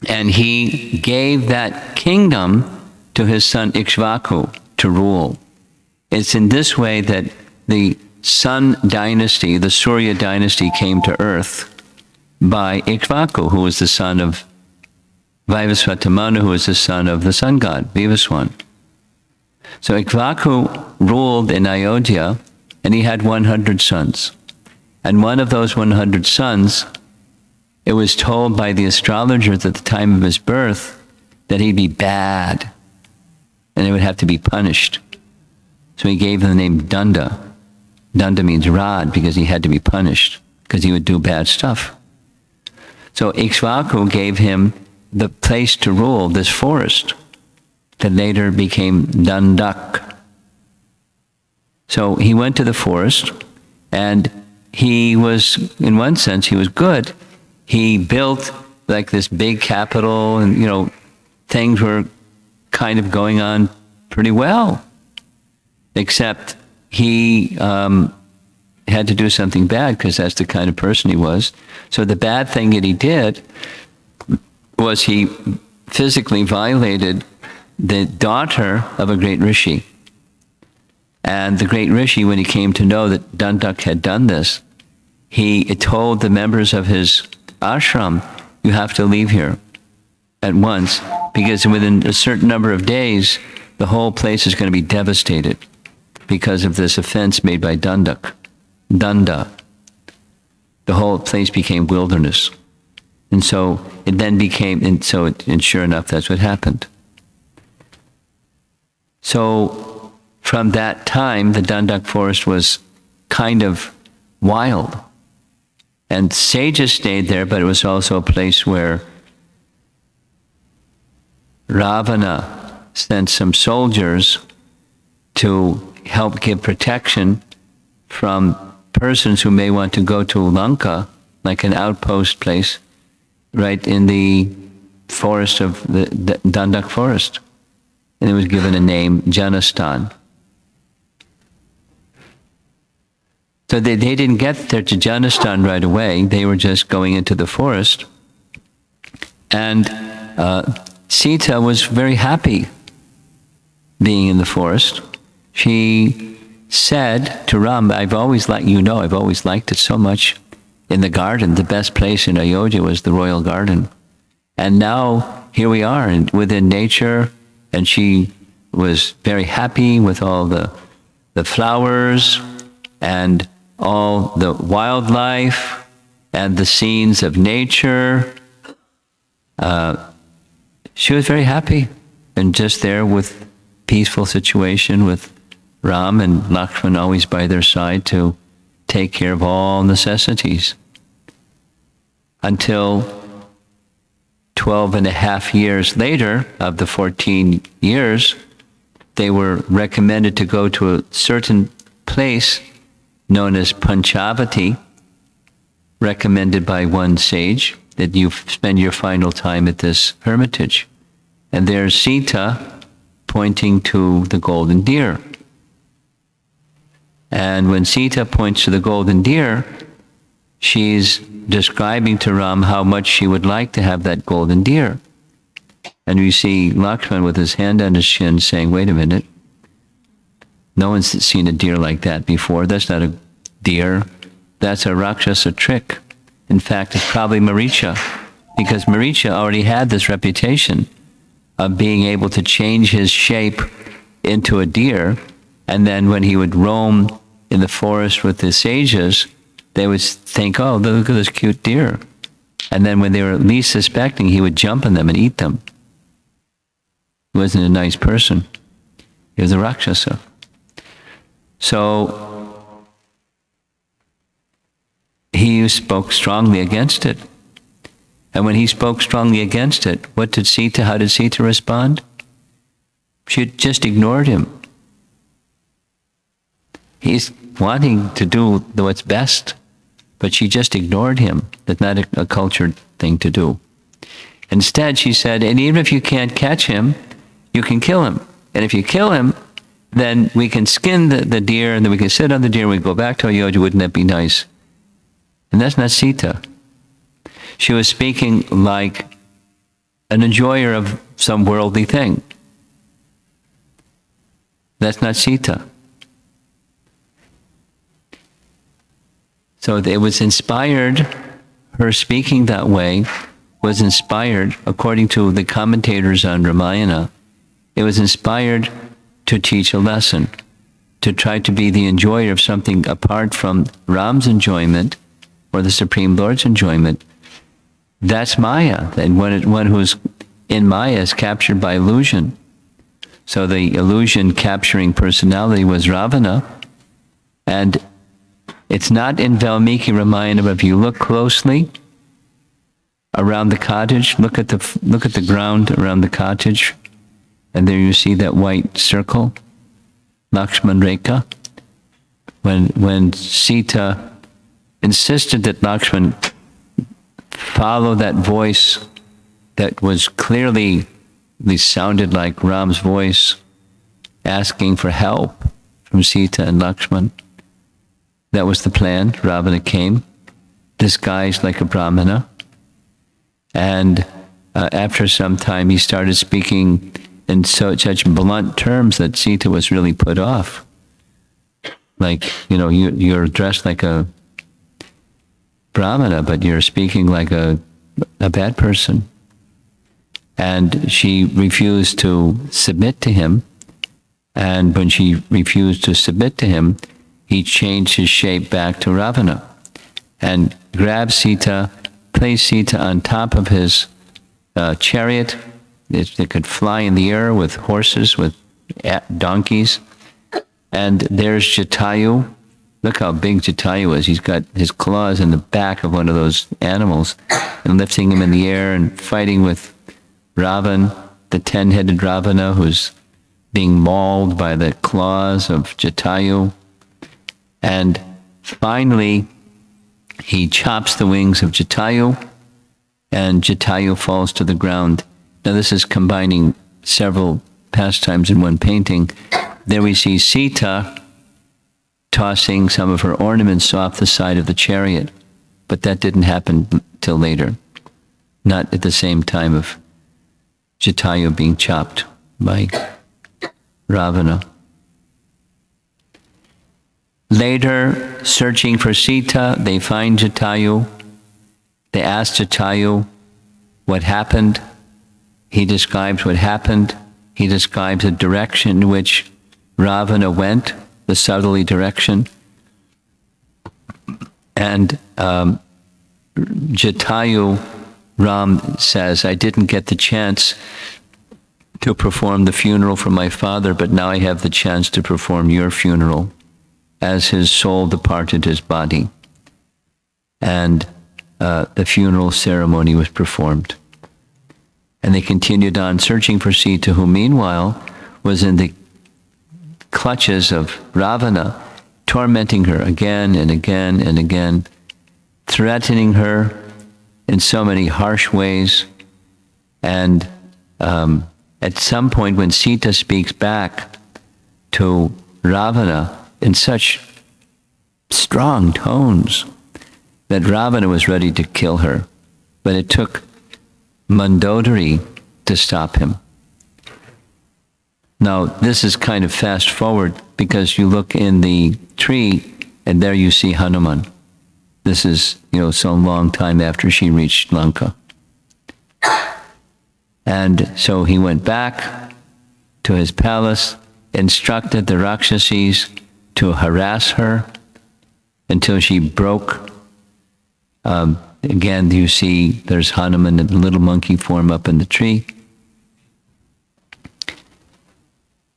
And he gave that kingdom to his son Ikshvaku to rule. It's in this way that the Sun dynasty, the Surya dynasty, came to earth by Ikshvaku, who was the son of Vaivasvata Manu, who was the son of the sun god, Vivaswan. So Ikshvaku ruled in Ayodhya, and he had 100 sons. And one of those 100 sons, it was told by the astrologers at the time of his birth that he'd be bad, and he would have to be punished. So he gave him the name Danda. Danda means rod, because he had to be punished, because he would do bad stuff. So Ikshvaku gave him the place to rule this forest that later became Dandak. So he went to the forest, and he was, in one sense, he was good. He built like this big capital, and things were kind of going on pretty well. Except he had to do something bad, because that's the kind of person he was. So the bad thing that he did was he physically violated the daughter of a great rishi. And the great rishi, when he came to know that Dandak had done this, he told the members of his ashram, you have to leave here at once, because within a certain number of days, the whole place is going to be devastated because of this offense made by Danda. The whole place became wilderness. And so it then became, and sure enough, that's what happened. So from that time, the Dandak forest was kind of wild. And sages stayed there, but it was also a place where Ravana sent some soldiers to help give protection from persons who may want to go to Lanka, like an outpost place, right in the forest of the Dandak forest. And it was given a name, Janastan. So they didn't get there to Janastan right away. They were just going into the forest. And Sita was very happy being in the forest. She said to Ram, I've always liked it so much in the garden. The best place in Ayodhya was the royal garden. And now here we are within nature, and she was very happy with all the flowers and all the wildlife and the scenes of nature. She was very happy and just there with peaceful situation with Ram and Lakshman always by their side to take care of all necessities. Until 12 and a half years later, of the 14 years, they were recommended to go to a certain place known as Panchavati, recommended by one sage, that you spend your final time at this hermitage. And there's Sita pointing to the golden deer. And when Sita points to the golden deer, she's describing to Ram how much she would like to have that golden deer. And you see Lakshman with his hand on his chin saying, wait a minute, no one's seen a deer like that before. That's not a deer. That's a Rakshasa trick. In fact, it's probably Maricha, because Maricha already had this reputation of being able to change his shape into a deer. And then when he would roam in the forest with the sages, they would think, oh, look at this cute deer. And then when they were least suspecting, he would jump on them and eat them. He wasn't a nice person. He was a Rakshasa. So he spoke strongly against it. And when he spoke strongly against it, how did Sita respond? She just ignored him. He's wanting to do what's best, but she just ignored him. That's not a cultured thing to do. Instead, she said, and even if you can't catch him, you can kill him. And if you kill him, then we can skin the deer, and then we can sit on the deer, and we go back to Ayodhya. Wouldn't that be nice? And that's not Sita. She was speaking like an enjoyer of some worldly thing. That's not Sita. So it was inspired, her speaking that way was inspired, according to the commentators on Ramayana, it was inspired to teach a lesson, to try to be the enjoyer of something apart from Ram's enjoyment or the Supreme Lord's enjoyment. That's Maya. And one who's in Maya is captured by illusion. So the illusion capturing personality was Ravana. And it's not in Valmiki Ramayana, but if you look closely around the cottage, look at the ground around the cottage, and there you see that white circle, Lakshman Rekha. When Sita insisted that Lakshman follow that voice that was clearly, at least sounded like Ram's voice, asking for help from Sita and Lakshman. That was the plan. Ravana came, disguised like a Brahmana. And after some time, he started speaking in such blunt terms that Sita was really put off. Like, you're dressed like a Brahmana, but you're speaking like a a bad person. And she refused to submit to him. And when she refused to submit to him, he changed his shape back to Ravana and grabbed Sita, placed Sita on top of his chariot. It could fly in the air with horses, with donkeys. And there's Jatayu. Look how big Jatayu is. He's got his claws in the back of one of those animals and lifting him in the air and fighting with Ravan, the 10-headed Ravana, who's being mauled by the claws of Jatayu. And finally, he chops the wings of Jatayu, and Jatayu falls to the ground. Now this is combining several pastimes in one painting. There we see Sita tossing some of her ornaments off the side of the chariot, but that didn't happen till later, not at the same time of Jatayu being chopped by Ravana. Later, searching for Sita, they find Jatayu. They ask Jatayu what happened. He describes what happened. He describes the direction in which Ravana went, the southerly direction. And Jatayu, Ram says, I didn't get the chance to perform the funeral for my father, but now I have the chance to perform your funeral, as his soul departed his body. And the funeral ceremony was performed. And they continued on searching for Sita, who meanwhile was in the clutches of Ravana, tormenting her again and again and again, threatening her in so many harsh ways. And at some point when Sita speaks back to Ravana in such strong tones that Ravana was ready to kill her, but it took Mandodari to stop him. Now, this is kind of fast forward because you look in the tree and there you see Hanuman. This is, so long time after she reached Lanka. And so he went back to his palace, instructed the Rakshasis to harass her until she broke. Again, you see there's Hanuman in the little monkey form up in the tree.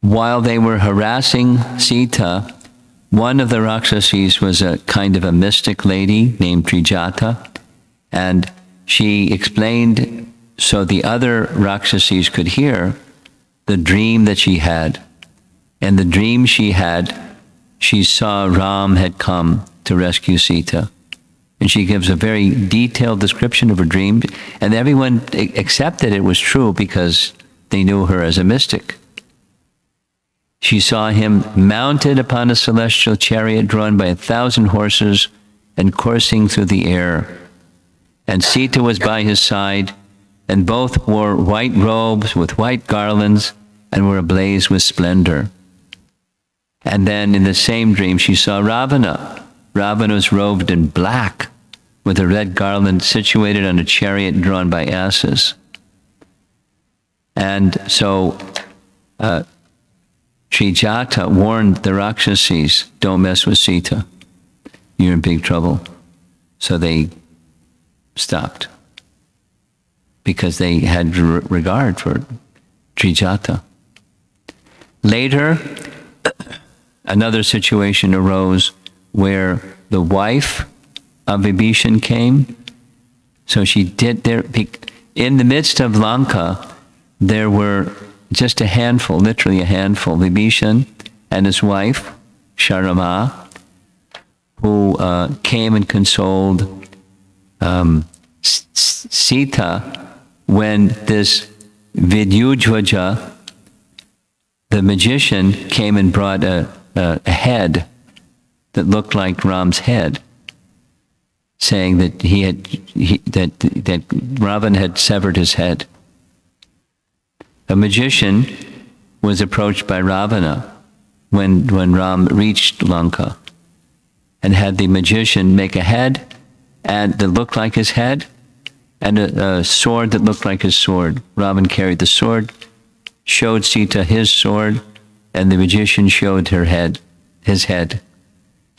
While they were harassing Sita, one of the Rakshasis was a kind of a mystic lady named Trijata, and she explained so the other Rakshasis could hear the dream that she had. And the dream she had, she saw Ram had come to rescue Sita. And she gives a very detailed description of her dream, and everyone accepted it was true because they knew her as a mystic. She saw him mounted upon a celestial chariot drawn by 1,000 horses and coursing through the air. And Sita was by his side, and both wore white robes with white garlands and were ablaze with splendor. And then in the same dream she saw Ravana. Ravana was robed in black with a red garland situated on a chariot drawn by asses. And so Trijata warned the Rakshasis, don't mess with Sita. You're in big trouble. So they stopped because they had regard for Trijata. Later, another situation arose where the wife of Vibhishan came. So she did there, in the midst of Lanka, there were just a handful, literally a handful, Vibhishan and his wife, Sharama, who came and consoled Sita when this Vidyujvaja, the magician, came and brought a head that looked like Ram's head, saying that that Ravan had severed his head. A magician was approached by Ravana when Ram reached Lanka, and had the magician make a head and that looked like his head, and a sword that looked like his sword. Ravan carried the sword, showed Sita his sword, and the magician showed her head, his head.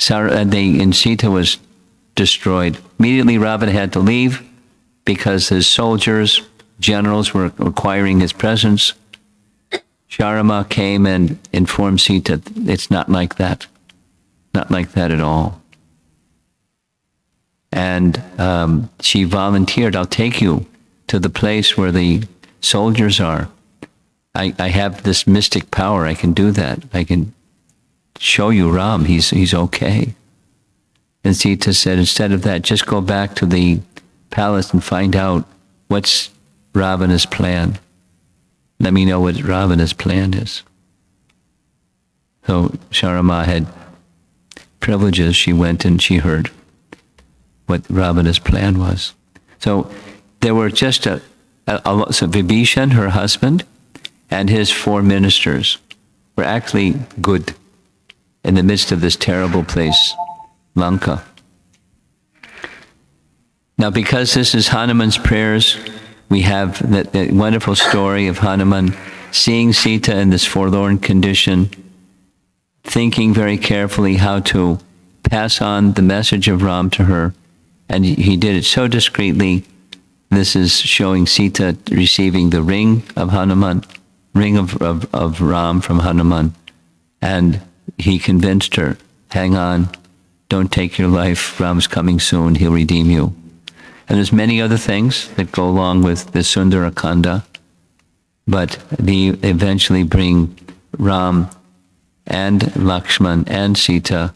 And Sita was destroyed. Immediately Ravan had to leave because his soldiers, generals were requiring his presence. Rama came and informed Sita, it's not like that. Not like that at all. And she volunteered, I'll take you to the place where the soldiers are. I have this mystic power, I can do that. I can show you Ram, he's okay. And Sita said, instead of that, just go back to the palace and find out what's Ravana's plan. Let me know what Ravana's plan is. So Rama had privileges. She went and she heard what Ravana's plan was. So there were just so Vibhishan, her husband, and his 4 ministers were actually good in the midst of this terrible place, Lanka. Now, because this is Hanuman's prayers, we have that wonderful story of Hanuman seeing Sita in this forlorn condition, thinking very carefully how to pass on the message of Ram to her, and he did it so discreetly. This is showing Sita receiving the ring of Hanuman, ring of Ram from Hanuman, and he convinced her, hang on, don't take your life, Ram's coming soon, he'll redeem you. And there's many other things that go along with the Sundara Kanda, but they eventually bring Ram and Lakshman and Sita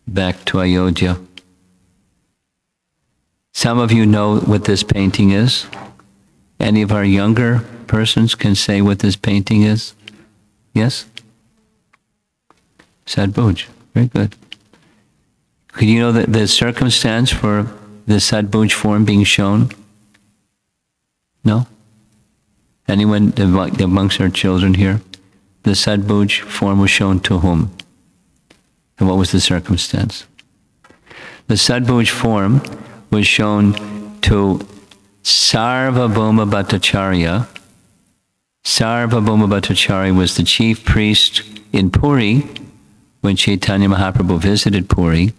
back to Ayodhya. Some of you know what this painting is. Any of our younger persons can say what this painting is? Yes? Sadbhuj. Very good. Could you know the circumstance for the Sadbhuj form being shown? No? Anyone amongst our children here? The Sadbhuj form was shown to whom? And what was the circumstance? The Sadbhuj form was shown to Sarvabhauma Bhattacharya. Sarvabhauma Bhattacharya was the chief priest in Puri when Chaitanya Mahaprabhu visited Puri.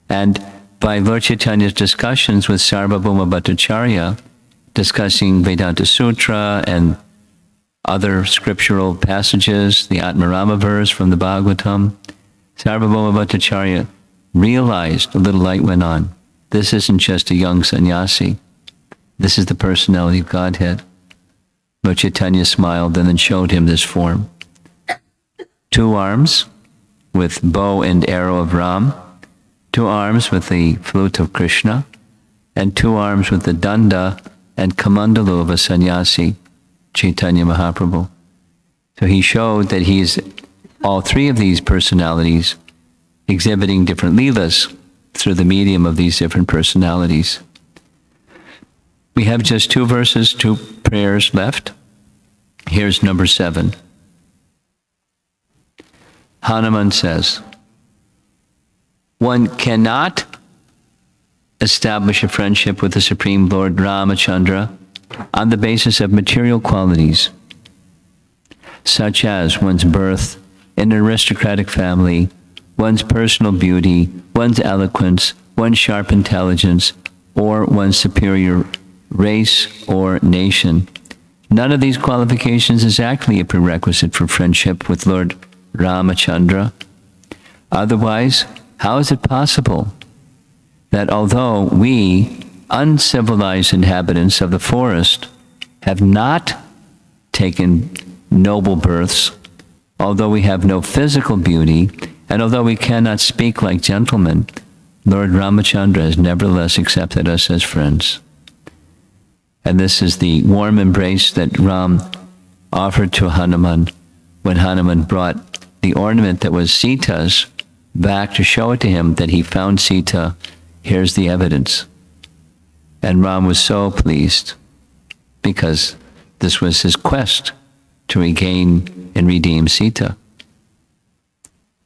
And by Lord Chaitanya's discussions with Sarvabhauma Bhattacharya, discussing Vedanta Sutra and other scriptural passages, the Atmarama verse from the Bhagavatam, Sarvabhauma Bhattacharya realized a little light went on. This isn't just a young sannyasi. This is the personality of Godhead. Lord Chaitanya smiled and then showed him this form. 2 arms with bow and arrow of Ram, 2 arms with the flute of Krishna, and 2 arms with the danda and kamandalu of a sannyasi, Chaitanya Mahaprabhu. So he showed that he is all 3 of these personalities exhibiting different leelas through the medium of these different personalities. We have just 2 verses, 2 prayers left. Here's number 7. Hanuman says, one cannot establish a friendship with the Supreme Lord Ramachandra on the basis of material qualities, such as one's birth in an aristocratic family, one's personal beauty, one's eloquence, one's sharp intelligence, or one's superior race or nation. None of these qualifications is actually a prerequisite for friendship with Lord Ramachandra. Otherwise, how is it possible that although we, uncivilized inhabitants of the forest, have not taken noble births, although we have no physical beauty, and although we cannot speak like gentlemen, Lord Ramachandra has nevertheless accepted us as friends. And this is the warm embrace that Ram offered to Hanuman when Hanuman brought the ornament that was Sita's back to show it to him that he found Sita. Here's the evidence. And Ram was so pleased because this was his quest to regain and redeem Sita.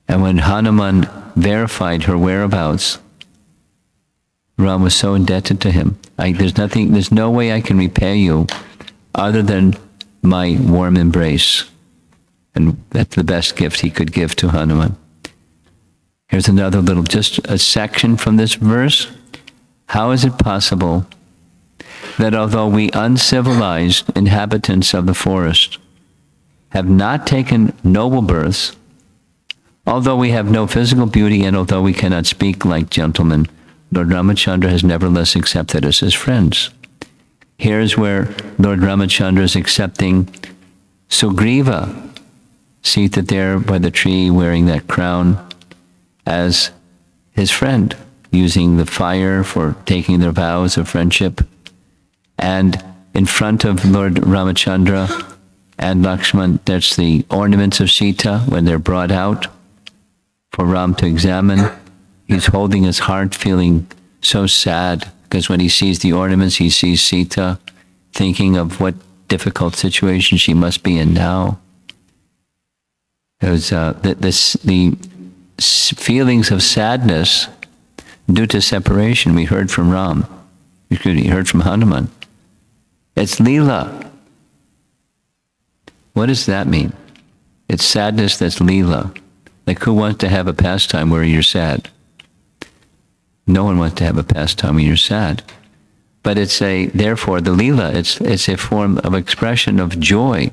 And when Hanuman verified her whereabouts, Ram was so indebted to him. There's no way I can repay you other than my warm embrace. And that's the best gift he could give to Hanuman. Here's another little, just a section from this verse. How is it possible that although we uncivilized inhabitants of the forest have not taken noble births, although we have no physical beauty, and although we cannot speak like gentlemen, Lord Ramachandra has nevertheless accepted us as friends. Here's where Lord Ramachandra is accepting Sugriva, seated there by the tree wearing that crown, as his friend, using the fire for taking their vows of friendship. And in front of Lord Ramachandra and Lakshman, that's the ornaments of Sita when they're brought out for Ram to examine. He's holding his heart, feeling so sad, because when he sees the ornaments, he sees Sita, thinking of what difficult situation she must be in now. It was the feelings of sadness due to separation we heard from Ram. We heard from Hanuman. It's Leela. What does that mean? It's sadness that's Leela. Like, who wants to have a pastime where you're sad? No one wants to have a pastime when you're sad. But therefore, the Leela, it's a form of expression of joy,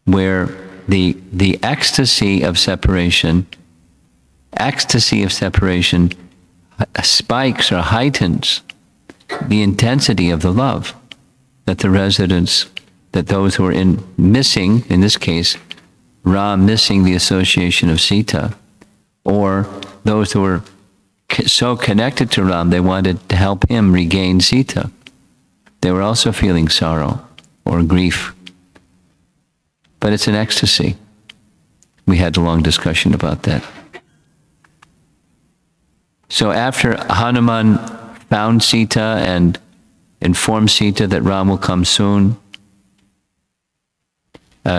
where the ecstasy of separation spikes or heightens the intensity of the love that those who are missing, in this case, Ram missing the association of Sita, or those who were so connected to Ram, they wanted to help him regain Sita. They were also feeling sorrow or grief. But it's an ecstasy. We had a long discussion about that. So after Hanuman found Sita and informed Sita that Ram will come soon,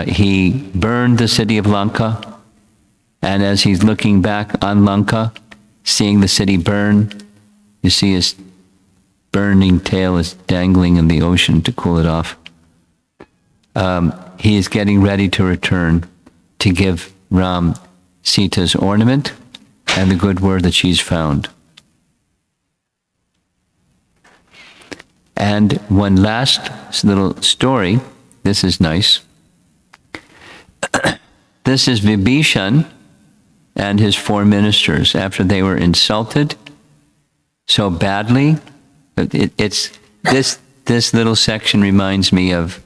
he burned the city of Lanka. And as he's looking back on Lanka, seeing the city burn, you see his burning tail is dangling in the ocean to cool it off. He is getting ready to return to give Ram Sita's ornament and the good word that she's found. And one last little story. This is nice. This is Vibhishan and his 4 ministers after they were insulted so badly. This little section reminds me of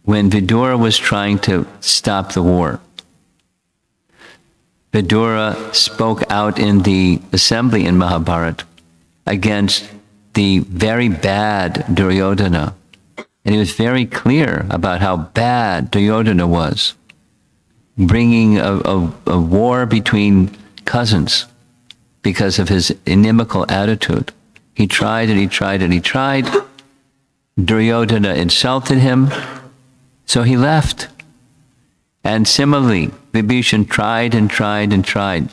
when Vidura was trying to stop the war. Vidura spoke out in the assembly in Mahabharata against the very bad Duryodhana. And he was very clear about how bad Duryodhana was, bringing a war between cousins because of his inimical attitude. He tried and he tried and he tried. Duryodhana insulted him, so he left. And similarly, Vibhishan tried and tried and tried.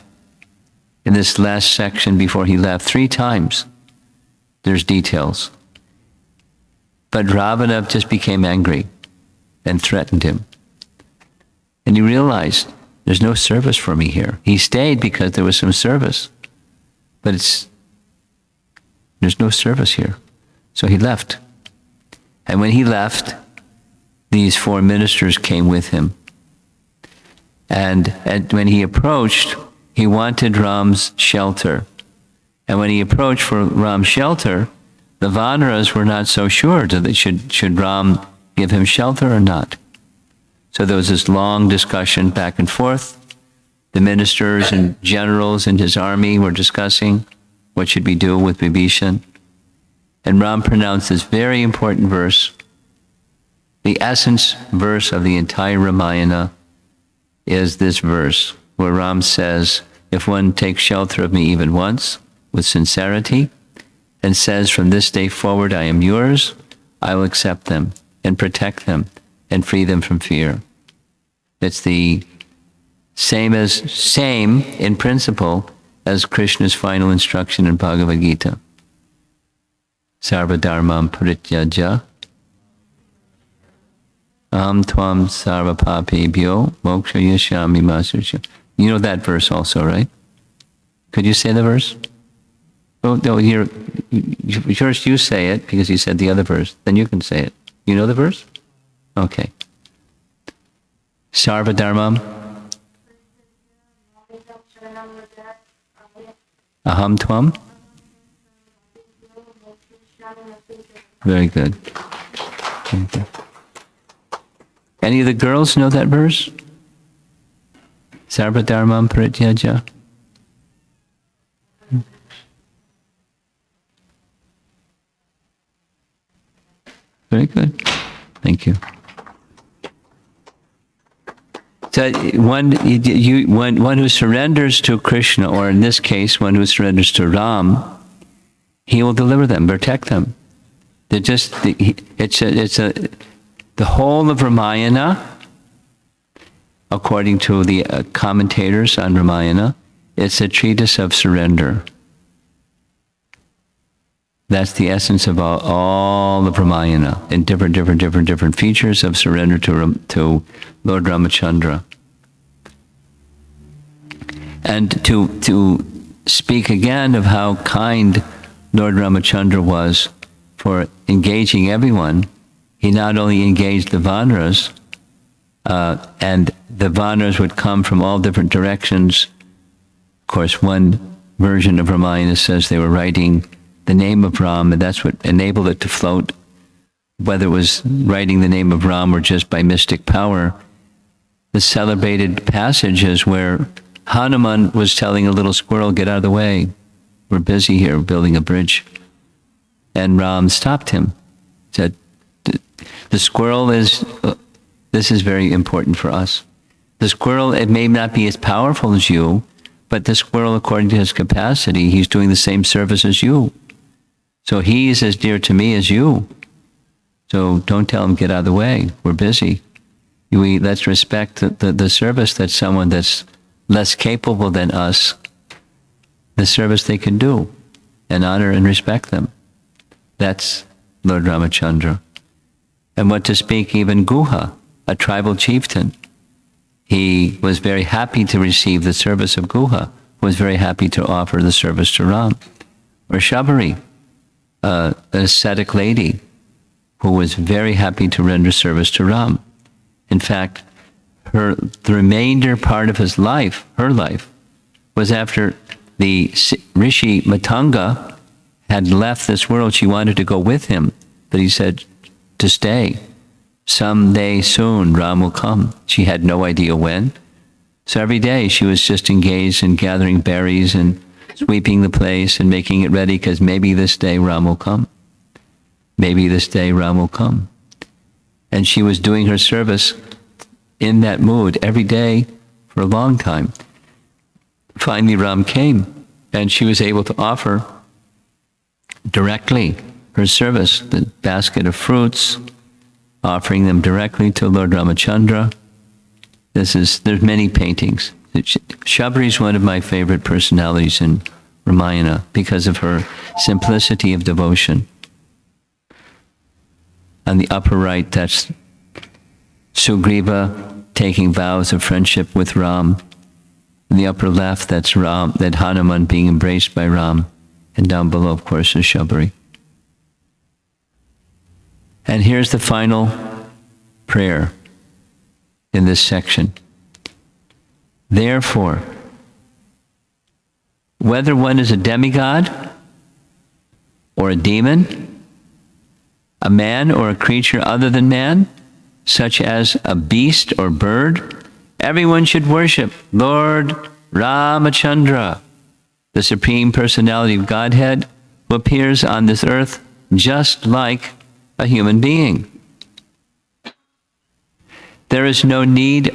In this last section before he left, 3 times, there's details. But Ravana just became angry and threatened him. And he realized, there's no service for me here. He stayed because there was some service. But there's no service here. So he left. And when he left, these 4 ministers came with him. And when he approached, he wanted Ram's shelter. And when he approached for Ram's shelter, the Vanaras were not so sure that should Ram give him shelter or not. So there was this long discussion back and forth. The ministers and generals in his army were discussing what should we do with Vibhishan. And Ram pronounced this very important verse. The essence verse of the entire Ramayana is this verse, where Ram says, if one takes shelter of me even once, with sincerity, and says, from this day forward I am yours, I will accept them and protect them and free them from fear. It's the same in principle as Krishna's final instruction in Bhagavad Gita. Sarva dharmam parityaja aham tvam sarva papebhyo mokshayashyami ma sucha. You know that verse also, right? Could you say the verse? Oh, no, first you say it, because you said the other verse. Then you can say it. You know the verse? Okay. Sarva dharmam aham tvam. Very good. Okay. Any of the girls know that verse? Sarva dharmam parityaja. Very good. Thank you. So one who surrenders to Krishna, or in this case, one who surrenders to Ram, he will deliver them, protect them. They're just the whole of Ramayana, according to the commentators on Ramayana, it's a treatise of surrender. That's the essence of all of Ramayana, and different features of surrender to Lord Ramachandra. And to speak again of how kind Lord Ramachandra was for engaging everyone, he not only engaged the Vanaras, and the Vanaras would come from all different directions. Of course, one version of Ramayana says they were writing the name of Ram, and that's what enabled it to float, whether it was writing the name of Ram or just by mystic power. The celebrated passage is where Hanuman was telling a little squirrel, "Get out of the way. We're busy here building a bridge." And Ram stopped him. Said, the squirrel is, this is very important for us. The squirrel, it may not be as powerful as you, but the squirrel, according to his capacity, he's doing the same service as you. So he is as dear to me as you. So don't tell him, "Get out of the way. We're busy." Let's respect the service that someone that's less capable than us, the service they can do, and honor and respect them. That's Lord Ramachandra. And what to speak, even Guha, a tribal chieftain, he was very happy to receive the service of Guha, was very happy to offer the service to Ram. Or Shabari, an ascetic lady who was very happy to render service to Ram. In fact, the remainder part of her life, was after the Rishi Matanga had left this world. She wanted to go with him, but he said to stay. Someday soon, Ram will come. She had no idea when. So every day she was just engaged in gathering berries and sweeping the place and making it ready, because maybe this day Ram will come. Maybe this day Ram will come. And she was doing her service in that mood every day for a long time. Finally, Ram came, and she was able to offer directly her service, the basket of fruits, offering them directly to Lord Ramachandra. There's many paintings. Shabari is one of my favorite personalities in Ramayana because of her simplicity of devotion. On the upper right, that's Sugriva taking vows of friendship with Ram. In the upper left, that's that Hanuman being embraced by Ram. And down below, of course, is Shabari. And here's the final prayer in this section. Therefore, whether one is a demigod or a demon, a man or a creature other than man, such as a beast or bird, everyone should worship Lord Ramachandra, the Supreme Personality of Godhead, who appears on this earth just like a human being. There is no need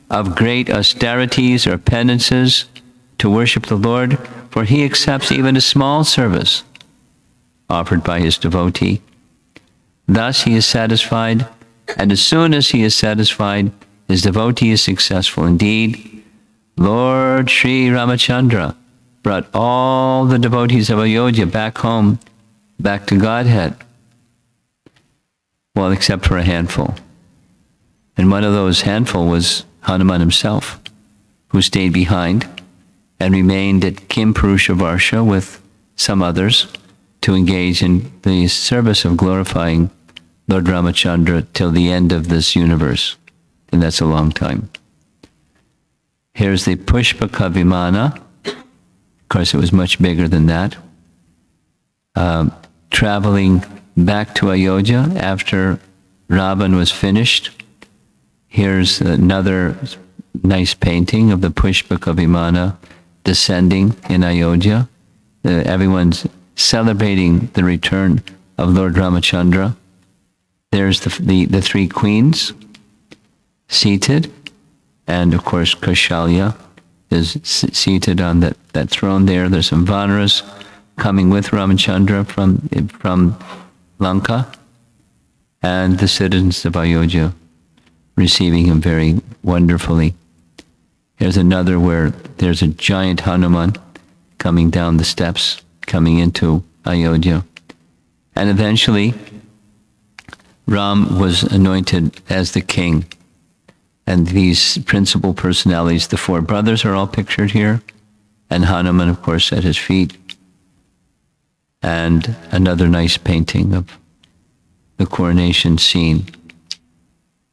of great austerities or penances to worship the Lord, for he accepts even a small service offered by his devotee. Thus he is satisfied, and as soon as he is satisfied, his devotee is successful. Indeed, Lord Sri Ramachandra brought all the devotees of Ayodhya back home, back to Godhead. Well, except for a handful. And one of those handful was Hanuman himself, who stayed behind and remained at Kim Purusha Varsha with some others to engage in the service of glorifying Lord Ramachandra till the end of this universe. And that's a long time. Here's the Pushpaka Vimana. Of course, it was much bigger than that. Traveling back to Ayodhya after Ravan was finished. Here's another nice painting of the Pushpaka Vimana descending in Ayodhya. Everyone's celebrating the return of Lord Ramachandra. There's the three queens seated, and of course Kaushalya is seated on that throne there. There's some Vanaras coming with Ramachandra from Lanka, and the citizens of Ayodhya receiving him very wonderfully. Here's another where there's a giant Hanuman coming down the steps, coming into Ayodhya. And eventually, Ram was anointed as the king. And these principal personalities, the four brothers, are all pictured here. And Hanuman, of course, at his feet. And another nice painting of the coronation scene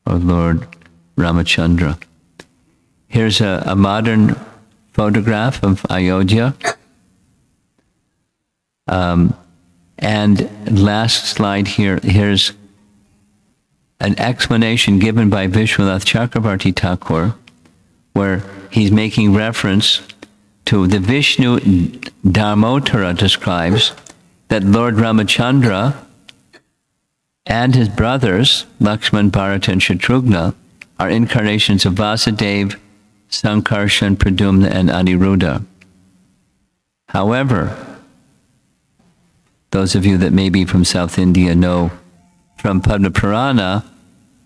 of Lord Ramachandra. Here's a modern photograph of Ayodhya. And last slide here, here's an explanation given by Vishwanath Chakravarti Thakur, where he's making reference to the Vishnu Dharmottara describes that Lord Ramachandra and his brothers, Lakshman, Bharata, and Shatrughna, are incarnations of Vasudeva, Sankarshan, Pradyumna, and Aniruddha. However, those of you that may be from South India know from Padma Purana,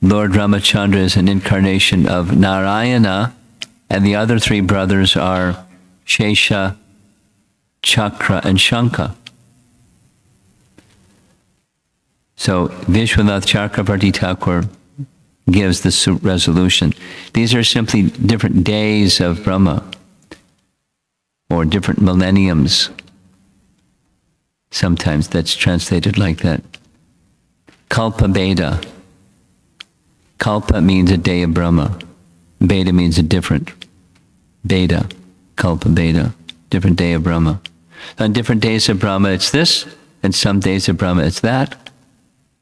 Lord Ramachandra is an incarnation of Narayana, and the other three brothers are Shesha, Chakra, and Shanka. So Vishwanath Chakravarti Thakur gives this resolution. These are simply different days of Brahma, or different millenniums. Sometimes that's translated like that. Kalpa Beda. Kalpa means a day of Brahma. Beda means a different. Beda. Kalpa Beda. Different day of Brahma. On different days of Brahma it's this, and some days of Brahma it's that.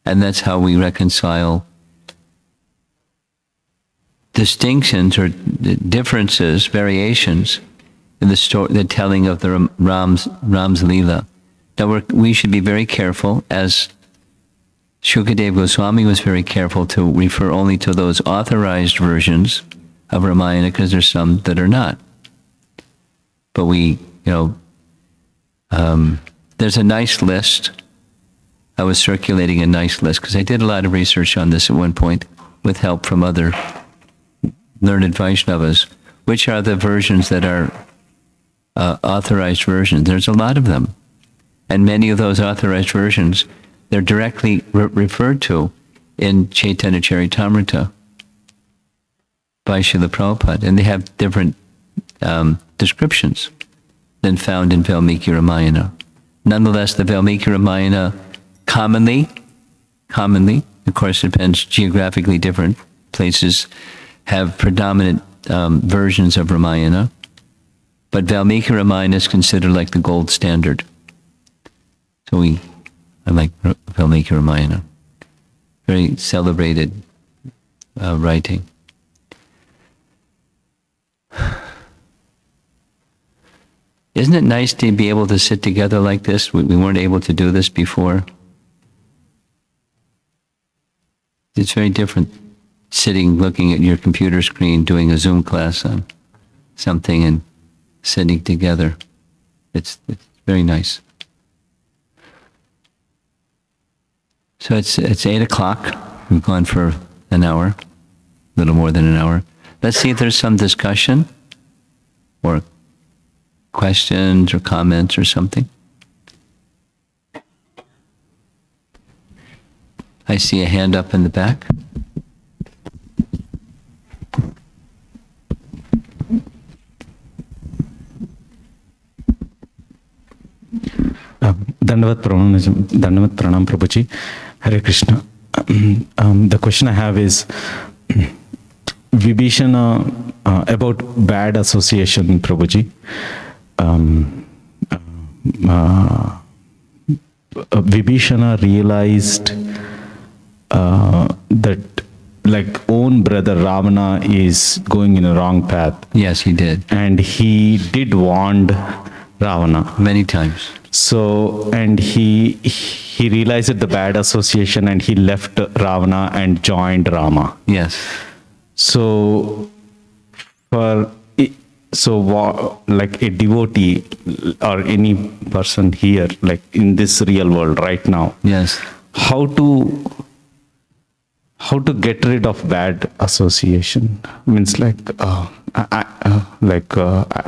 And that's how we reconcile distinctions or differences, variations in the story, the telling of the Ram's Leela. Now we should be very careful, as Shukadeva Goswami was very careful to refer only to those authorized versions of Ramayana, because there's some that are not. But there's a nice list. I was circulating a nice list because I did a lot of research on this at one point with help from other learned Vaishnavas, which are the versions that are authorized versions. There's a lot of them. And many of those authorized versions, they're directly referred to in Chaitanya Charitamrita by Srila Prabhupada. And they have different descriptions than found in Valmiki Ramayana. Nonetheless, the Valmiki Ramayana commonly, of course it depends geographically, different places have predominant versions of Ramayana, but Valmiki Ramayana is considered like the gold standard. So I like Valmiki Ramayana. Very celebrated writing. Isn't it nice to be able to sit together like this? We weren't able to do this before. It's very different sitting, looking at your computer screen, doing a Zoom class on something and sitting together. It's very nice. So it's 8 o'clock. We've gone for an hour, a little more than an hour. Let's see if there's some discussion or questions or comments or something? I see a hand up in the back. Dandavat Pranam Prabhuji. Hare Krishna. The question I have is Vibhishana about bad association, Prabhuji. Vibhishana realized that like own brother Ravana is going in a wrong path. Yes, he did. And he did warn Ravana many times. So, and he realized the bad association and he left Ravana and joined Rama. Yes. So, like a devotee or any person here, like in this real world right now. Yes. How to get rid of bad association? Means like,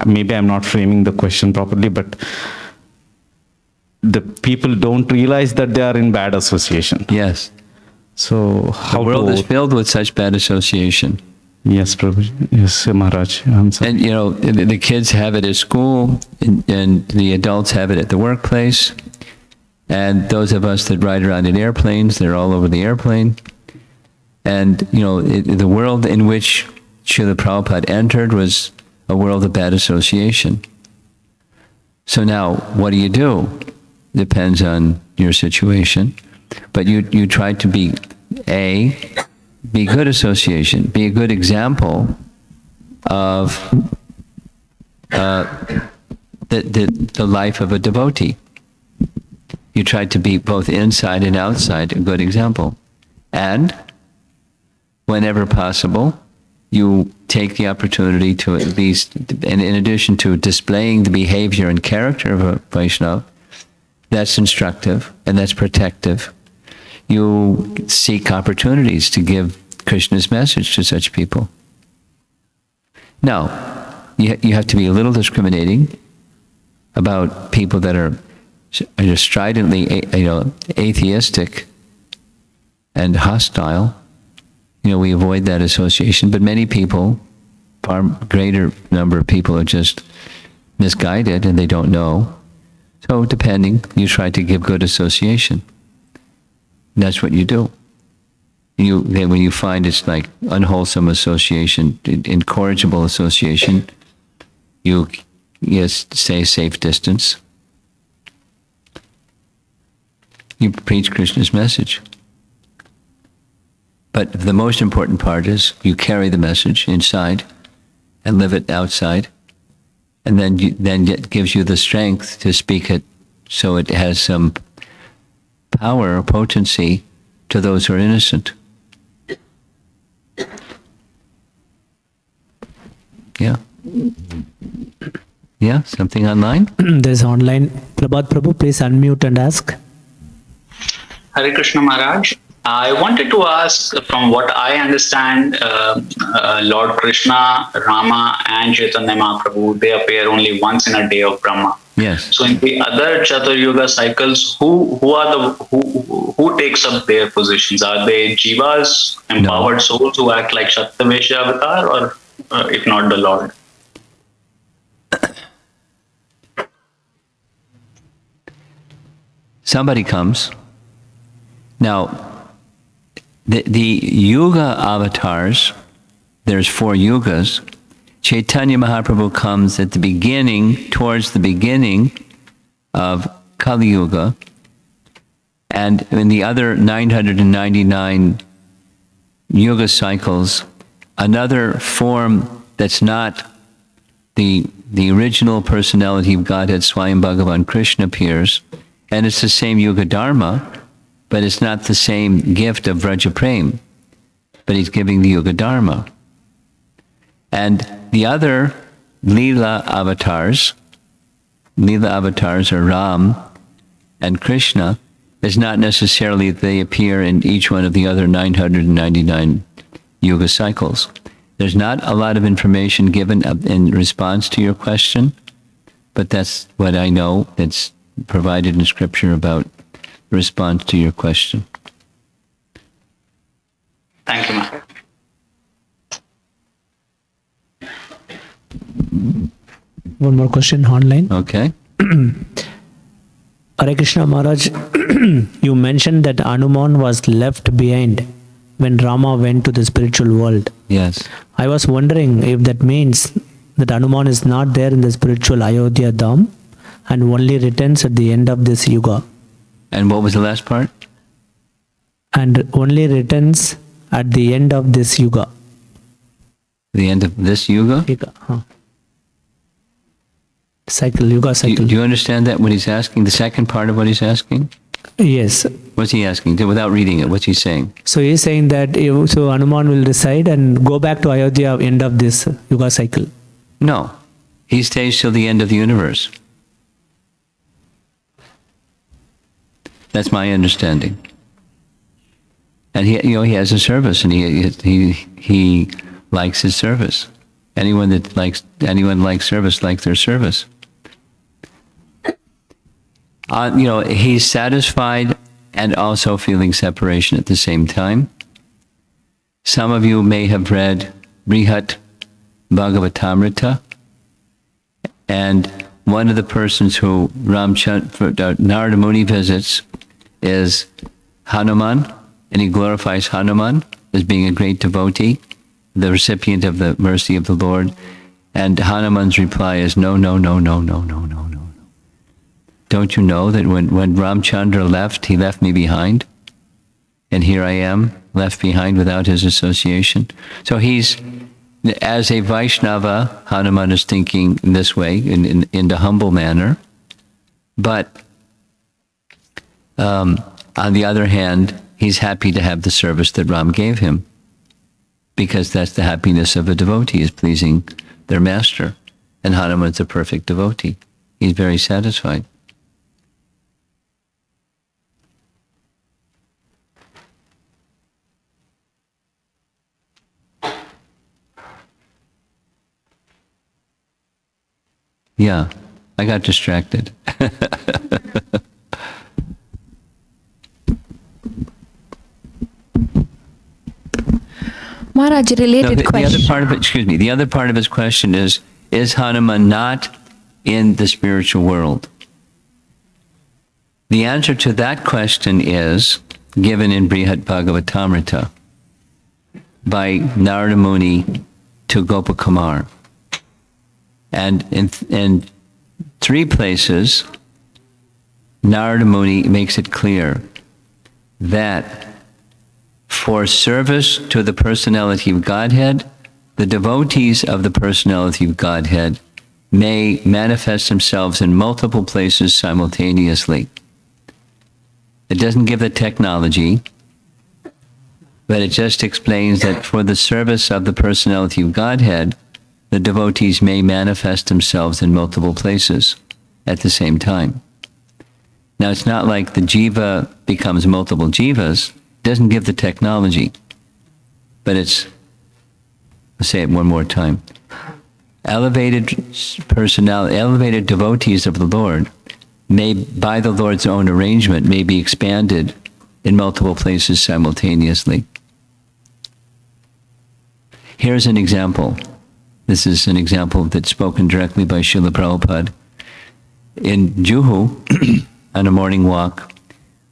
maybe I'm not framing the question properly, but the people don't realize that they are in bad association. Yes. So how the world is filled with such bad association. Yes, Prabhuji. Yes, Maharaj. And you know, the kids have it at school, and the adults have it at the workplace. And those of us that ride around in airplanes, they're all over the airplane. And you know, the world in which Srila Prabhupada entered was a world of bad association. So now, what do? Depends on your situation. But you try to be good association, be a good example of the life of a devotee. You try to be both inside and outside a good example. And whenever possible, you take the opportunity to at least, in addition to displaying the behavior and character of a Vaishnava, that's instructive and that's protective. You seek opportunities to give Krishna's message to such people. Now, you have to be a little discriminating about people that are stridently, atheistic and hostile. You know, we avoid that association. But many people, far greater number of people, are just misguided and they don't know. So, depending, you try to give good association. That's what you do. Then when you find it's like unwholesome association, incorrigible association, you stay safe distance. You preach Krishna's message. But the most important part is you carry the message inside and live it outside. And then it gives you the strength to speak it so it has some power or potency to those who are innocent. Yeah. Yeah, something online? There's online. Prabhat Prabhu, please unmute and ask. Hare Krishna Maharaj. I wanted to ask, from what I understand, Lord Krishna, Rama, and Chaitanya Mahaprabhu, they appear only once in a day of Brahma. Yes. So in the other Chaturyuga cycles, who takes up their positions? Are they jivas, empowered souls who act like Shaktavesha avatar, or if not the Lord? Somebody comes. Now, the Yuga avatars, there's 4 yugas. Chaitanya Mahaprabhu comes at the beginning, towards the beginning of Kali Yuga. And in the other 999 Yuga cycles, another form that's not the original personality of Godhead, Swami Bhagavan Krishna, appears. And it's the same Yuga Dharma, but it's not the same gift of Vraja Prem, but he's giving the Yuga Dharma. And the other Leela avatars are Ram and Krishna, is not necessarily that they appear in each one of the other 999 Yuga cycles. There's not a lot of information given in response to your question, but that's what I know that's provided in Scripture about the response to your question. Thank you, Maharaj. One more question online. Okay. Hare Krishna Maharaj, you mentioned that Hanuman was left behind when Rama went to the spiritual world. Yes. I was wondering if that means that Hanuman is not there in the spiritual Ayodhya Dham and only returns at the end of this yuga. And what was the last part? And only returns at the end of this yuga. The end of this yuga? Cycle, yuga Do cycle. you understand that, what he's asking? The second part of what he's asking? Yes. What's he asking? Without reading it, what's he saying? So he is saying that so Hanuman will reside and go back to Ayodhya end of this yuga cycle. No. He stays till the end of the universe. That's my understanding. And he has a service, and he likes his service. Anyone likes service likes their service. He's satisfied and also feeling separation at the same time. Some of you may have read Brihat Bhagavatamrita, and one of the persons who Narada Muni visits is Hanuman, and he glorifies Hanuman as being a great devotee, the recipient of the mercy of the Lord. And Hanuman's reply is, no, no, no, no, no, no, no, no. Don't you know that when Ramchandra left, he left me behind? And here I am, left behind without his association. So he's, as a Vaishnava, Hanuman is thinking this way, in the humble manner. But on the other hand, he's happy to have the service that Ram gave him, because that's the happiness of a devotee, is pleasing their master. And Hanuman's a perfect devotee. He's very satisfied. Yeah, I got distracted. Maharaj, related question. The other part of his question is Hanuman not in the spiritual world? The answer to that question is given in Brihat Bhagavatamrita by Narada Muni to Gopakumar. And in three places, Narada Muni makes it clear that for service to the personality of Godhead, the devotees of the personality of Godhead may manifest themselves in multiple places simultaneously. It doesn't give the technology, but it just explains that for the service of the personality of Godhead, the devotees may manifest themselves in multiple places at the same time. Now, it's not like the jiva becomes multiple jivas. It doesn't give the technology, but it's, let's say it one more time. Elevated devotees of the Lord may, by the Lord's own arrangement, may be expanded in multiple places simultaneously. Here's an example. This is an example that's spoken directly by Srila Prabhupada. In Juhu, on a morning walk,